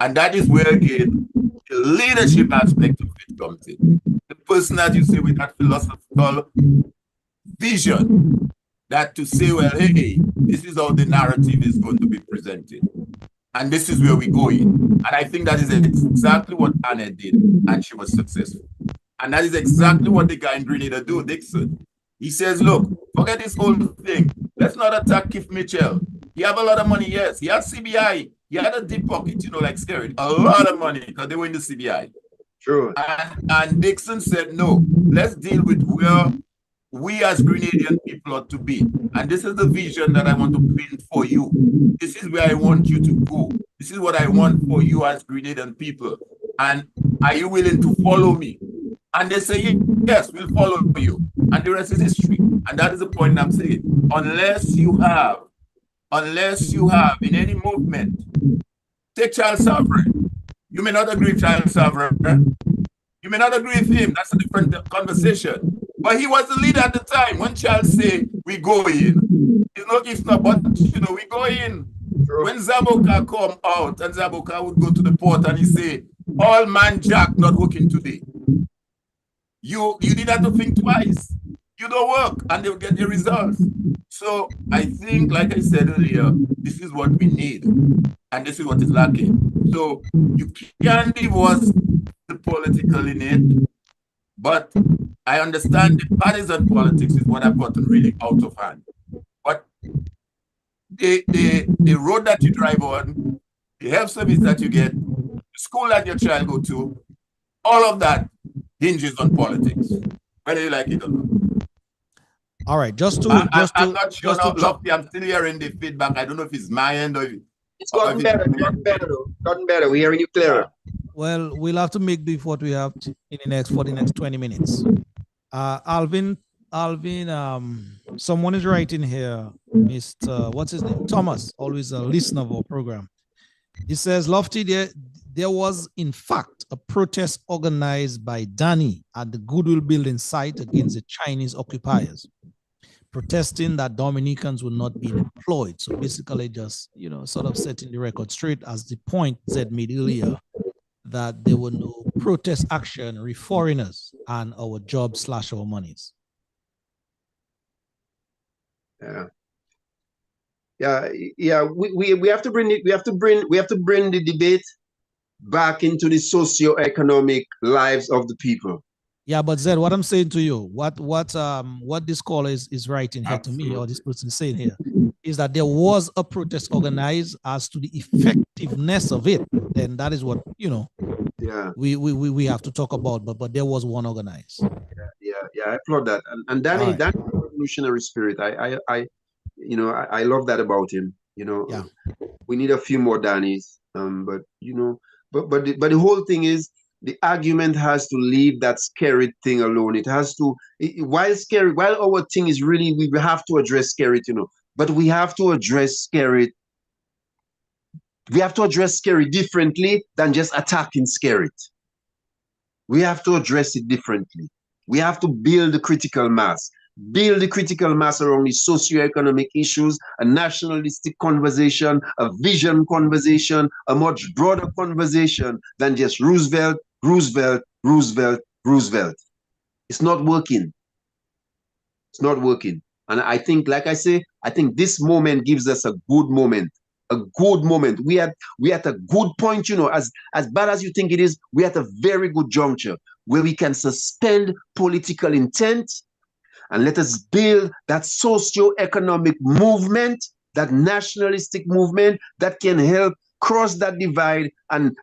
And that is where, again, the leadership aspect of it comes in. The person, as you say, with that philosophical vision, that to say, well, hey, this is how the narrative is going to be presented. And this is where we're going. And I think that is exactly what Anna did, and she was successful. And that is exactly what the guy in Grenada do, Dixon. He says, look, forget this whole thing. Let's not attack Keith Mitchell. He have a lot of money, yes. He has CBI. He had a deep pocket, you know, like Skerrit. A lot of money, because they were in the CBI. True. And Dixon said, no, let's deal with where we as Grenadian people ought to be. And this is the vision that I want to paint for you. This is where I want you to go. This is what I want for you as Grenadian people. And are you willing to follow me? And they say, yes, we'll follow you. And the rest is history. And that is the point I'm saying. Unless you have in any movement, take Charles Sovereign. You may not agree with Charles Sovereign. You may not agree with him. That's a different conversation. But he was the leader at the time. When Charles say we go in, it's not, but you know, we go in. When Zaboka come out and Zaboka would go to the port and he say, all man jack not working today. You did have to think twice. You don't work and they'll get the results. So I think, like I said earlier, this is what we need. And this is what is lacking. So you can't divorce the political in it, but I understand the partisan politics is what I've gotten really out of hand. But the road that you drive on, the health service that you get, the school that your child go to, all of that hinges on politics, whether you like it or not. All right, I'm not sure now, Lofty, I'm still hearing the feedback. I don't know if it's my end or it's gotten better. Gotten better. We're hearing you clearer. Well, we'll have to make do what we have in the next 20 minutes. Alvin, someone is writing here, Mr. What's his name? Thomas, always a listener of our program. He says, Lofty, there was in fact a protest organized by Danny at the Goodwill Building site against the Chinese occupiers, protesting that Dominicans would not be employed. So basically just, you know, sort of setting the record straight, as the point Zed made earlier, that there were no protest action re foreigners and our jobs / our monies. Yeah. We have to bring it. We have to bring the debate back into the socio-economic lives of the people. Yeah, but Zed, what I'm saying to you, what this caller is writing here to me, or this person is saying here, is that there was a protest organized. As to the effectiveness of it, then that is what, you know, we have to talk about. But there was one organized. Yeah, I applaud that. And Danny, right. Danny, revolutionary spirit. I love that about him. You know, we need a few more Dannys. But you know, but the whole thing is, the argument has to leave that Skerrit thing alone. It has to, while our thing is really, we have to address Skerrit, you know, but we have to address Skerrit. We have to address Skerrit differently than just attacking Skerrit. We have to address it differently. We have to build the critical mass. Build the critical mass around the socio-economic issues, a nationalistic conversation, a vision conversation, a much broader conversation than just Roosevelt. It's not working. It's not working. And I think, like I say, I think this moment gives us a good moment. A good moment. We at a good point, you know, as bad as you think it is, we're at a very good juncture where we can suspend political intent and let us build that socio-economic movement, that nationalistic movement that can help cross that divide and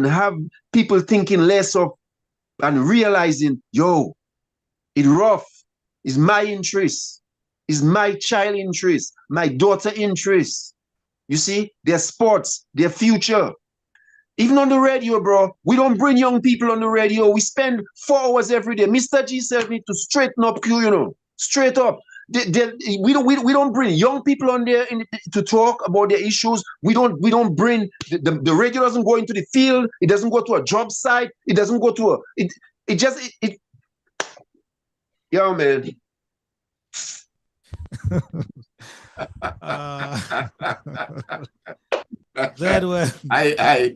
have people thinking less of and realizing, yo, it's rough. It's my interest. It's my child interest, my daughter interest. You see, their sports, their future. Even on the radio, bro, we don't bring young people on the radio. We spend 4 hours every day. Mr. G says me to straighten up, you know, straight up. We don't bring young people on there to talk about their issues. We don't bring the radio doesn't go into the field. It doesn't go to a job site. It doesn't go to yo, man. Zed, I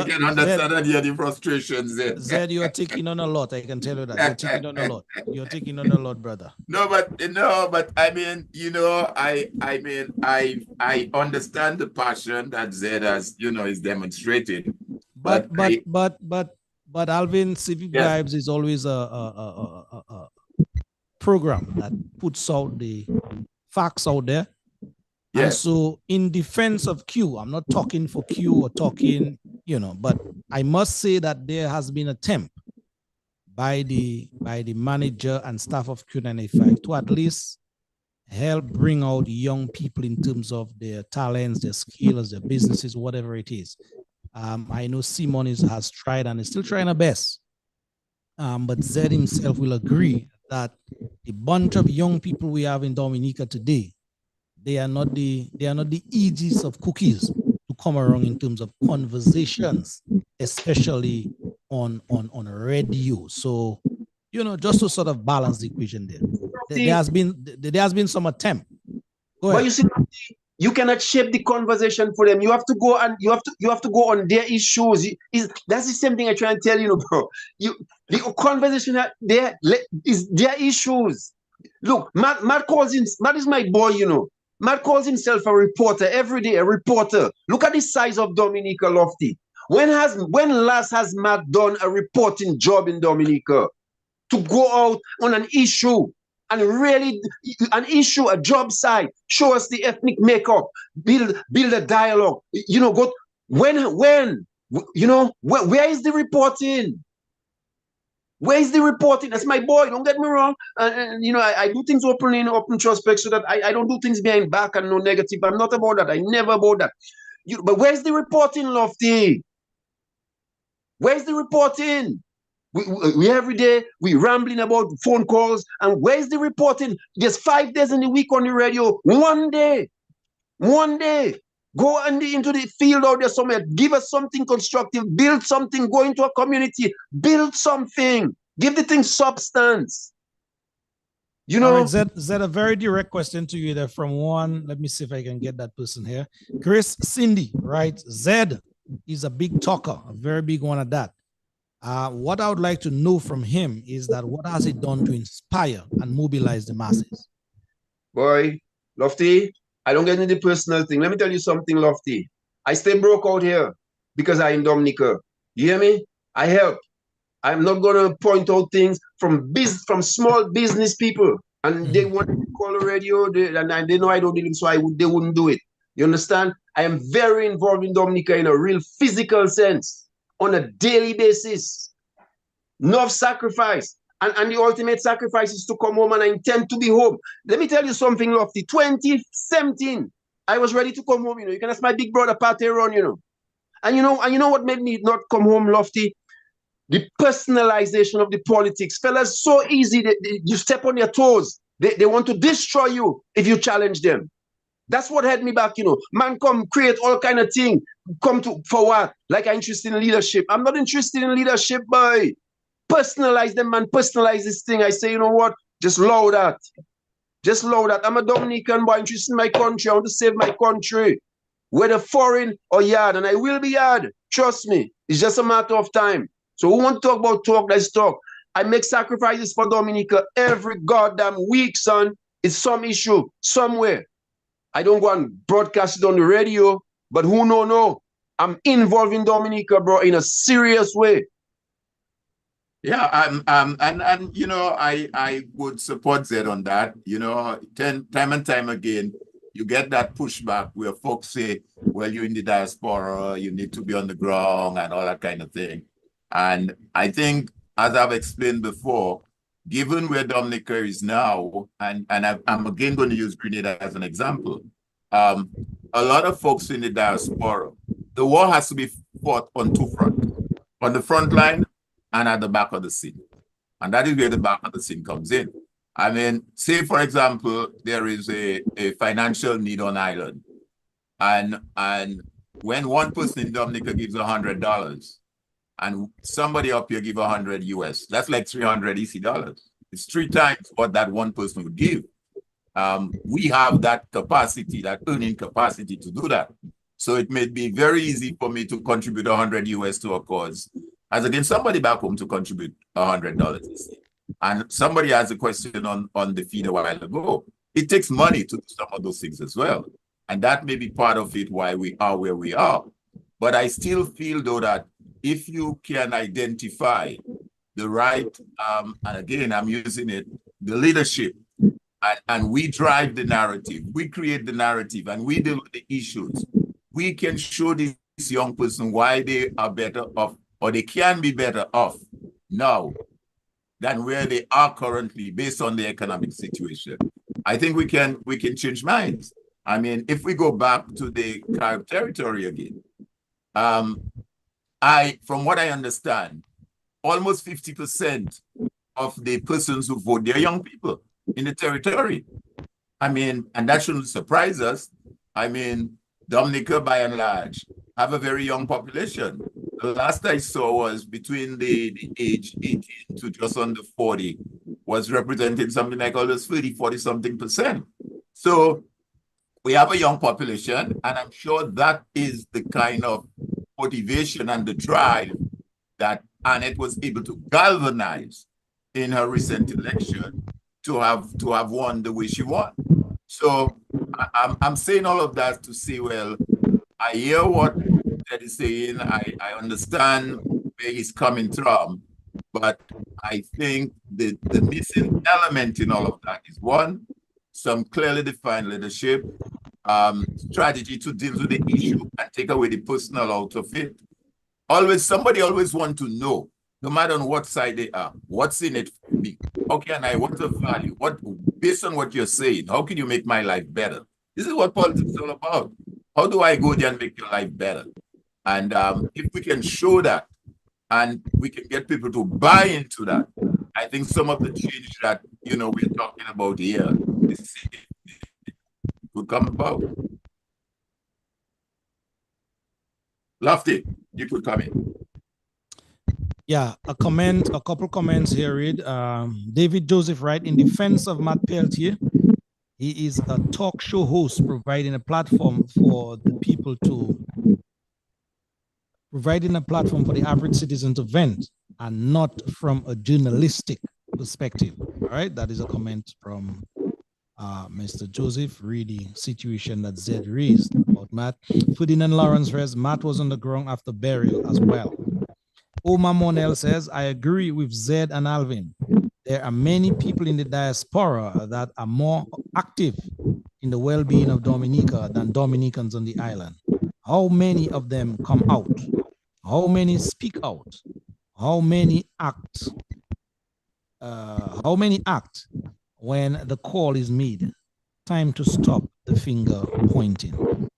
can understand and hear the frustrations there. Zed, you are taking on a lot. I can tell you that you're taking on a lot. You're taking on a lot, brother. No, but I mean, you know, I understand the passion that Zed has, you know, is demonstrating. But Alvin, Civic Vibes is always a program that puts out the facts out there. Yes. And so in defense of Q, I'm not talking for Q or talking, you know, but I must say that there has been an attempt by the manager and staff of Q95 to at least help bring out young people in terms of their talents, their skills, their businesses, whatever it is. I know Simon has tried and is still trying her best. But Zed himself will agree that the bunch of young people we have in Dominica today, they are not the easiest of cookies to come around in terms of conversations, especially on radio. So, you know, just to sort of balance the equation there has been some attempt. Go ahead. But you see, you cannot shape the conversation for them. You have to go and you have to go on their issues. That's the same thing I try and tell you, bro. The conversation there is their issues. Look, Matt calls him. Matt is my boy, you know. Matt calls himself a reporter every day. A reporter. Look at the size of Dominica, Lofty. When last has Matt done a reporting job in Dominica to go out on an issue? And really, an issue, a job site, show us the ethnic makeup, build a dialogue. You know, you know, where is the reporting? Where is the reporting? That's my boy. Don't get me wrong. And you know, I do things openly in open prospect so that I don't do things behind back and no negative. I'm not about that. I never about that. But where's the reporting, Lofty? Where's the reporting? We every day we rambling about phone calls, and where's the reporting? There's 5 days in the week on the radio. One day, go into the field out there somewhere. Give us something constructive. Build something. Go into a community. Build something. Give the thing substance. You know. All right, Zed, a very direct question to you there from one. Let me see if I can get that person here. Chris Cindy, right? Zed is a big talker, a very big one at that. What I would like to know from him is that what has he done to inspire and mobilize the masses? Boy, Lofty, I don't get into the personal thing. Let me tell you something, Lofty. I stay broke out here because I'm in Dominica. You hear me? I help. I'm not going to point out things from small business people. And they want to call a radio, and they know I don't do them, so they wouldn't do it. You understand? I am very involved in Dominica in a real physical sense. On a daily basis. Enough sacrifice. And the ultimate sacrifice is to come home, and I intend to be home. Let me tell you something, Lofty. 2017, I was ready to come home, you know. You can ask my big brother, Pateron, you know. And you know what made me not come home, Lofty? The personalization of the politics. Fellas, so easy. You step on your toes. They want to destroy you if you challenge them. That's what held me back, you know. Man, come create all kind of thing. For what? Like I'm interested in leadership. I'm not interested in leadership, boy. Personalize them, man. Personalize this thing. I say, you know what? Just allow that. Just allow that. I'm a Dominican boy, interested in my country. I want to save my country. Whether foreign or yard. And I will be yard. Trust me. It's just a matter of time. So who want to talk about talk? Let's talk. I make sacrifices for Dominica every goddamn week, son. It's some issue somewhere. I don't go and broadcast it on the radio, but who know? I'm involved in Dominica, bro, in a serious way. Yeah, and you know, I would support Zed on that. You know, time and time again, you get that pushback where folks say, well, you're in the diaspora, you need to be on the ground and all that kind of thing. And I think, as I've explained before, given where Dominica is now, and I'm again going to use Grenada as an example, a lot of folks in the diaspora, the war has to be fought on two fronts, on the front line and at the back of the scene. And that is where the back of the scene comes in. I mean, say for example, there is a financial need on island, and when one person in Dominica gives $100, and somebody up here give 100 US, that's like 300 EC dollars. It's 3 times what that one person would give. We have that capacity, that earning capacity to do that. So it may be very easy for me to contribute 100 US to a cause, as against somebody back home to contribute $100. And somebody has a question on the feed a while ago. It takes money to do some of those things as well. And that may be part of it why we are where we are. But I still feel, though, that if you can identify the right, and again, I'm using it, the leadership, and we drive the narrative, we create the narrative, and we deal with the issues, we can show this young person why they are better off, or they can be better off now than where they are currently based on the economic situation. I think we can change minds. I mean, if we go back to the Carib territory again, from what I understand, almost 50% of the persons who vote, they're young people in the territory. I mean, and that shouldn't surprise us. I mean, Dominica, by and large, have a very young population. The last I saw was between the age 18 to just under 40 was representing something like almost 40-something%. So we have a young population, and I'm sure that is the kind of motivation and the drive that Annette was able to galvanize in her recent election to have won the way she won. So I'm saying all of that to say, well, I hear what Ted is saying. I understand where he's coming from, but I think the missing element in all of that is, one, some clearly defined leadership, strategy to deal with the issue and take away the personal out of it. Somebody always want to know, no matter on what side they are, what's in it for me? How can I, what's the value? Based on what you're saying, how can you make my life better? This is what politics is all about. How do I go there and make your life better? And if we can show that, and we can get people to buy into that, I think some of the change that, we're talking about here could come about. Lofty, you could come in. Yeah, a couple comments here, Reed. David Joseph Wright, in defense of Matt Peltier, he is a talk show host providing a platform for the people providing a platform for the average citizen to vent, and not from a journalistic perspective. All right, that is a comment from Mr. Joseph, really situation that Zed raised about Matt. Ferdinand Lawrence Rez, Matt was on the ground after burial as well. Omar Monel says, I agree with Zed and Alvin. There are many people in the diaspora that are more active in the well-being of Dominica than Dominicans on the island. How many of them come out? How many speak out? How many act? When the call is made? Time to stop the finger pointing.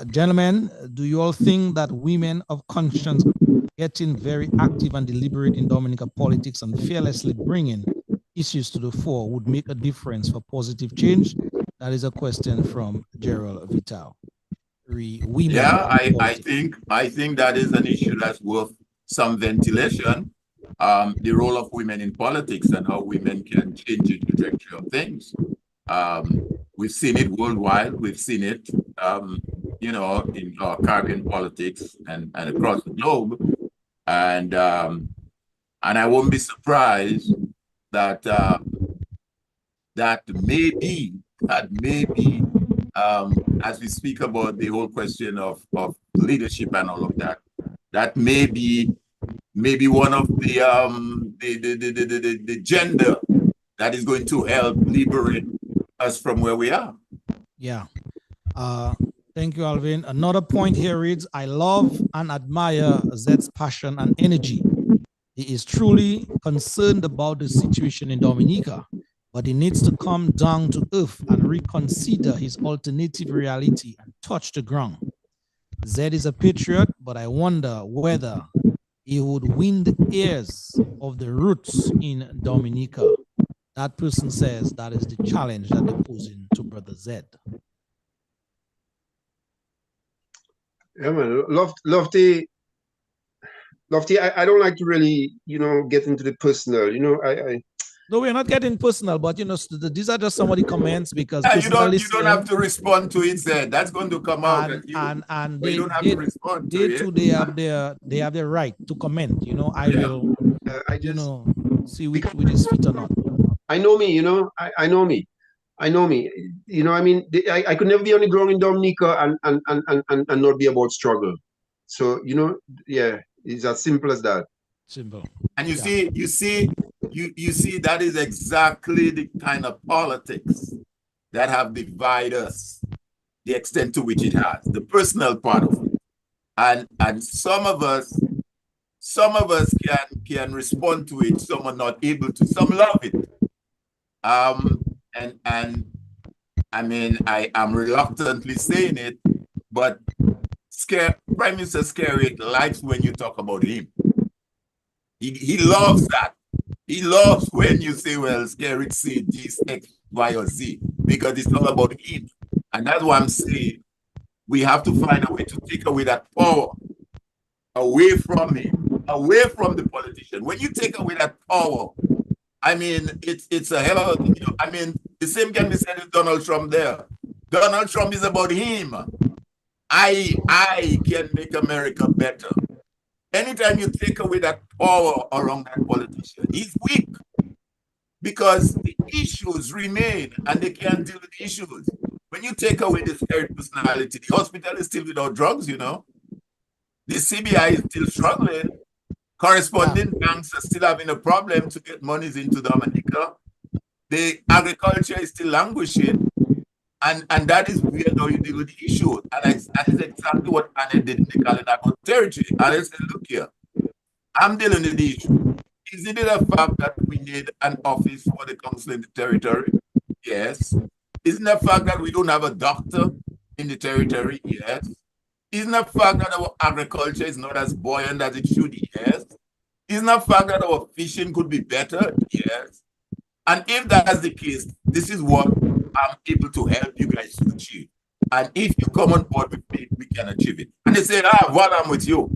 Gentlemen, do you all think that women of conscience getting very active and deliberate in Dominica politics and fearlessly bringing issues to the fore would make a difference for positive change? That is a question from Gerald Vital. Yeah, I think that is an issue that's worth some ventilation. The role of women in politics and how women can change the trajectory of things. We've seen it worldwide. We've seen it, in our Caribbean politics and across the globe. And I won't be surprised that that maybe as we speak about the whole question of leadership and all of that, that may be one of the gender that is going to help liberate us from where we are. Yeah. Thank you, Alvin. Another point here reads, I love and admire Zed's passion and energy. He is truly concerned about the situation in Dominica, but he needs to come down to earth and reconsider his alternative reality and touch the ground. Zed is a patriot, but I wonder whether he would win the ears of the roots in Dominica. that person says that is the challenge that they're posing to Brother Z. Yeah, man. Lofty, I don't like to really, get into the personal. No, we're not getting personal, but these are just some of the comments because you don't have to respond to it, Zed. That's going to come out. And you don't have to respond to it. Too, they have their right to comment. I will see which is fit or not. I know me, I know me. I know me. I mean, I could never be on the ground in Dominica and not be about struggle. So, yeah, it's as simple as that. Simple. And you see, that is exactly the kind of politics that have divided us, the extent to which it has, the personal part of it. And some of us can respond to it, some are not able to, some love it. And I mean, I am reluctantly saying it, but Prime Minister Scary likes when you talk about him. He loves that. He loves when you say, well, Scary say this, X, Y, or Z, because it's all about him. And that's why I'm saying we have to find a way to take away that power away from him, away from the politician. When you take away that power, I mean, it's a hell of a, I mean, the same can be said with Donald Trump there. Donald Trump is about him. I can make America better. Anytime you take away that power around that politician, he's weak because the issues remain and they can't deal with the issues. When you take away the third personality, the hospital is still without drugs, The CBI is still struggling. Corresponding banks are still having a problem to get monies into Dominica. The agriculture is still languishing. And that is where now you deal with the issue. And that is exactly what Annette did in the Kalinago territory. Annette said, look here, I'm dealing with the issue. Is it a fact that we need an office for the council in the territory? Yes. Isn't it a fact that we don't have a doctor in the territory? Yes. Isn't it a fact that our agriculture is not as buoyant as it should? Yes. Isn't it a fact that our fishing could be better? Yes. And if that's the case, this is what I'm able to help you guys to achieve. And if you come on board with me, we can achieve it. And they said, well, I'm with you.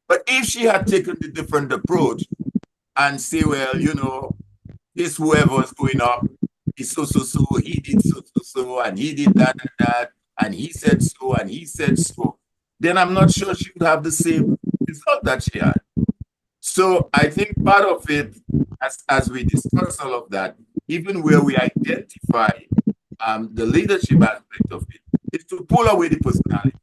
But if she had taken the different approach and say, well, this whoever's going up is so, he did so, and he did that and that, and he said so, and he said so, then I'm not sure she would have the same result that she had. So I think part of it, as we discuss all of that, even where we identify the leadership aspect of it, is to pull away the personality,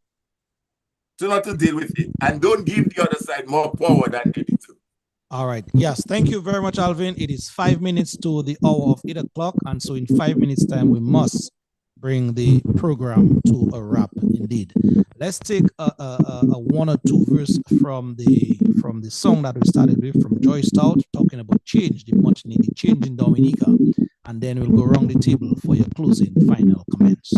to not to deal with it, and don't give the other side more power than they need to. All right. Yes. Thank you very much, Alvin. It is 5 minutes to the hour of 8 o'clock. And so in 5 minutes time, we must bring the program to a wrap indeed. Let's take a one or two verse from the song that we started with from Joy Stout, talking about change, the much needed change in Dominica. And then we'll go around the table for your closing final comments.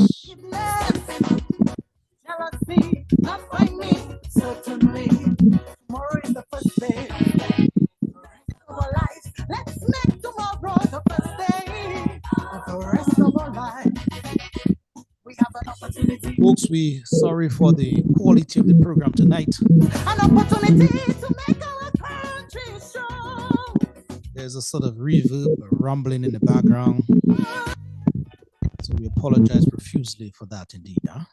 Jealousy, not by me, certainly. Tomorrow is the first day of our lives. Let's make tomorrow the first day of the rest of our life. We have an opportunity. Folks, we sorry for the quality of the program tonight. An opportunity to make our country strong. There's a sort of reverb, a rumbling in the background. So we apologize profusely for that indeed. Huh?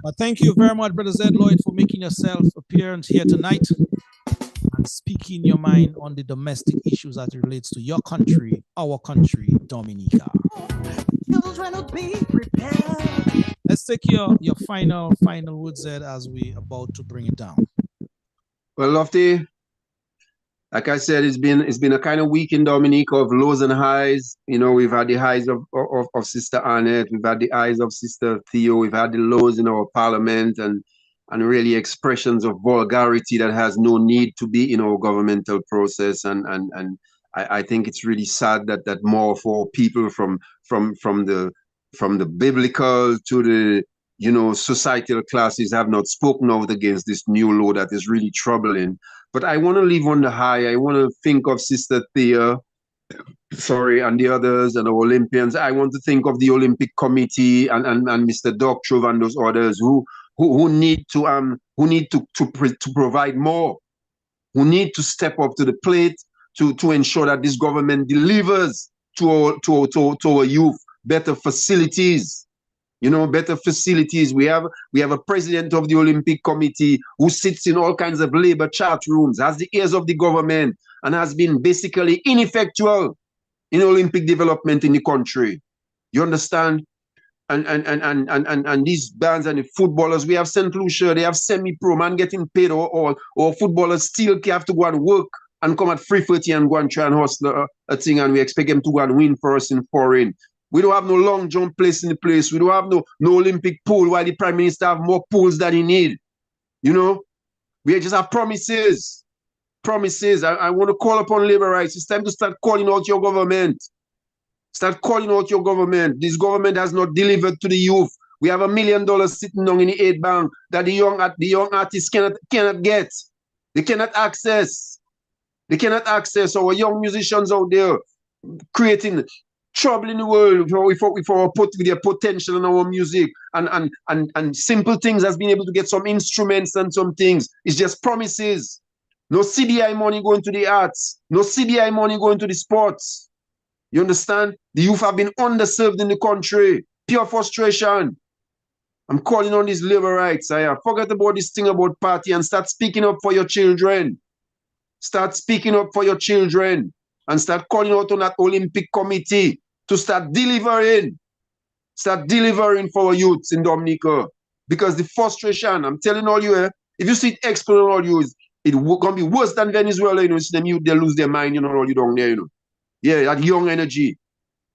But thank you very much, Brother Zed Lloyd, for making yourself appearance here tonight and speaking your mind on the domestic issues as it relates to your country, our country, Dominica. Children will be prepared. Let's take your final words, Zed, as we about to bring it down. Well, Lofty, like I said, it's been a kind of week in Dominica of lows and highs. We've had the highs of Sister Annette, we've had the highs of Sister Theo, we've had the lows in our parliament, and really expressions of vulgarity that has no need to be in our governmental process. And I think it's really sad that more for people from the biblical to you know, societal classes have not spoken out against this new law that is really troubling. But I want to leave on the high. I want to think of Sister Thea, sorry, and the others and the Olympians. I want to think of the Olympic Committee and Mr. Doctrove and those others who need to provide more, who need to step up to the plate to ensure that this government delivers to our youth better facilities. You know, better facilities. We have a president of the Olympic Committee who sits in all kinds of labor chat rooms, has the ears of the government, and has been basically ineffectual in Olympic development in the country. You understand? And these bands and the footballers, we have St. Lucia, they have semi-pro man getting paid, or footballers still have to go and work and come at 3:30 and go and try and hustle a thing, and we expect them to go and win for us in foreign. We don't have no long jump place in the place. We don't have no Olympic pool, while the Prime Minister have more pools than he need. You know? We just have promises. Promises. I want to call upon labor rights. It's time to start calling out your government. Start calling out your government. This government has not delivered to the youth. We have $1 million sitting down in the aid bank that the young artists cannot get. They cannot access. They cannot access. Our young musicians out there creating trouble in the world with their potential in our music and simple things as being able to get some instruments and some things. It's just promises. No CBI money going to the arts. No CBI money going to the sports. You understand? The youth have been underserved in the country. Pure frustration. I'm calling on these labor rights. I forget about this thing about party and start speaking up for your children. Start speaking up for your children and start calling out on that Olympic Committee to start delivering for our youths in Dominica. Because the frustration, I'm telling all you, if you see it explode on all you, it's gonna be worse than Venezuela, you know. See them youth, they lose their mind, you know, all you down there, you know. Yeah, that young energy.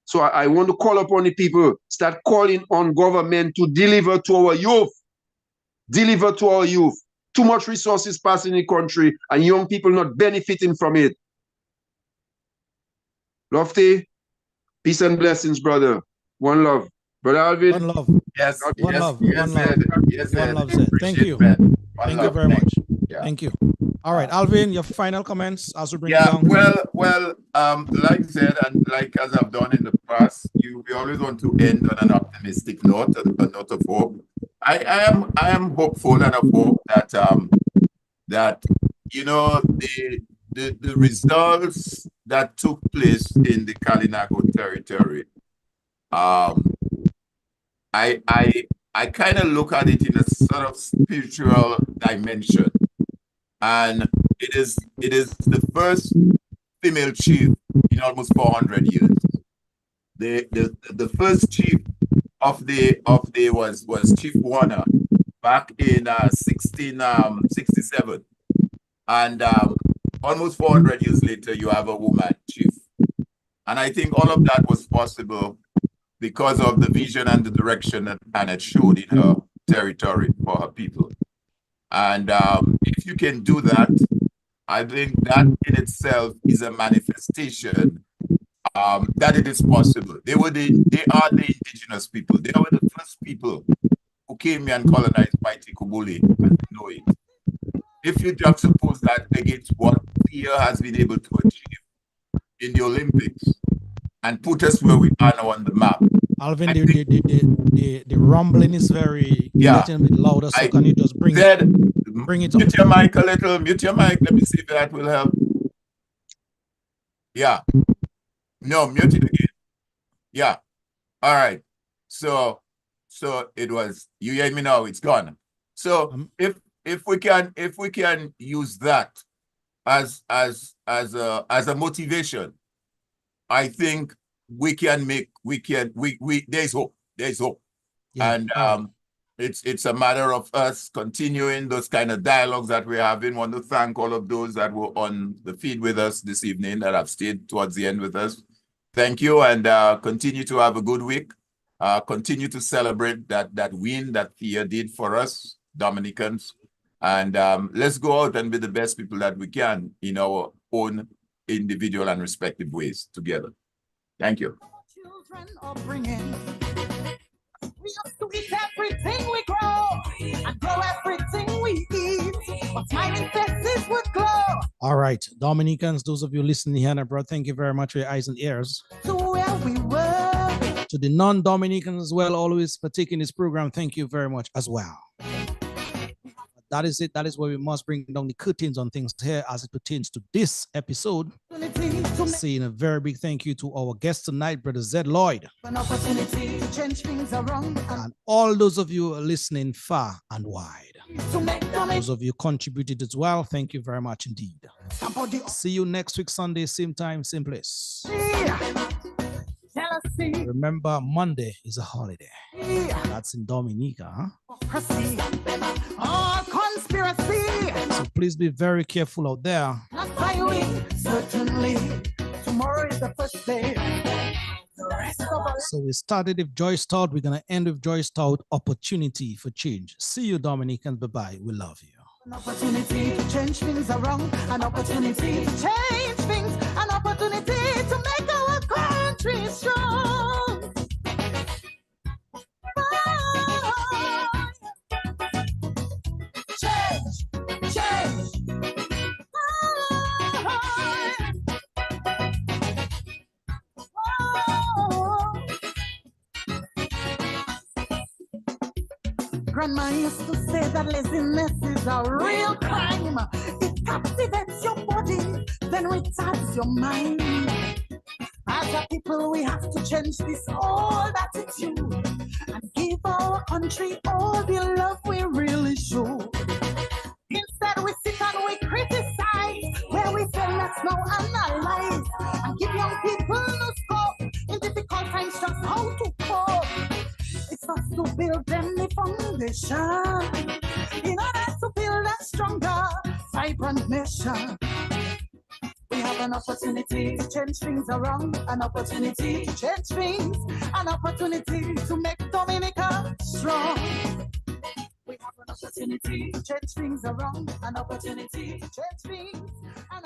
So I want to call upon the people, start calling on government to deliver to our youth. Deliver to our youth. Too much resources passing in the country and young people not benefiting from it. Lofty, peace and blessings, brother. One love. Brother Alvin. One love. Yes, One yes, love. yes, One love. Ed. Yes, One Ed. love, Zed. Thank Appreciate you. that. One Thank you love. very much. Yeah. Thank you. All right, Alvin, your final comments as we bring it Yeah, down. well, like I said, and like as I've done in the past, we always want to end on an optimistic note, a note of hope. I am hopeful and of hope that that you know the results that took place in the Kalinago territory, I kind of look at it in a sort of spiritual dimension. And it is the first female chief in almost 400 years. The first chief of the was Chief Warner back in 1667, and almost 400 years later you have a woman chief, and I think all of that was possible because of the vision and the direction that Anna showed in her territory for her people. And if you can do that, I think that in itself is a manifestation that it is possible. They are the indigenous people. They were the first people who came here and colonized Mighty Kubuli, as we know it. If you juxtapose that against what Thea has been able to achieve in the Olympics and put us where we are now on the map. Alvin, the rumbling is very getting a bit louder, so can you just bring it up? Mute your mic a little, mute your mic. Let me see if that will help. Yeah. No, mute it again. Yeah. All right. So it was, you hear me now, it's gone. So if we can use that as a motivation, I think there's hope. Yeah. And it's a matter of us continuing those kind of dialogues that we're having. I want to thank all of those that were on the feed with us this evening, that have stayed towards the end with us. Thank you, and continue to have a good week. Continue to celebrate that win that Thea did for us, Dominicans. And let's go out and be the best people that we can in our own individual and respective ways together. Thank you. Children are bringing. We have to eat everything we Siren faces would glow. All right, Dominicans, those of you listening here, and bro, thank you very much for your eyes and ears. To where we were. To the non-Dominicans as well, always partaking in this program, thank you very much as well. That is it. That is where we must bring down the curtains on things here as it pertains to this episode. Saying a very big thank you to our guest tonight, Brother Zed Lloyd. An opportunity to change things around. And all those of you listening far and wide. To make Those of you contributed as well. Thank you very much indeed. See you next week, Sunday, same time, same place. jealousy. Remember, Monday is a holiday. That's in Dominica, huh? All conspiracy. So please be very careful out there. Not by we, certainly. Tomorrow is the first day. The rest of us. So we started with Joy Stout. We're going to end with Joy Stout, Opportunity for Change. See you, Dominicans. Bye-bye. We love you. An opportunity to change things around. An opportunity to change things. An opportunity to make our country strong. Change, change. Grandma used to say that laziness is a real crime. It captivates your body, then retards your mind. As a people, we have to change this old attitude and give our country all the love we really should. Instead, we sit and we criticize, where we say let's now analyze and give young people no scope in difficult times just how to cope. It's us to build them the foundation in order to build a stronger, vibrant nation. We have an opportunity to change things around, an opportunity to change things, an opportunity to make Dominica strong. We have an opportunity to change things around, an opportunity to change things, an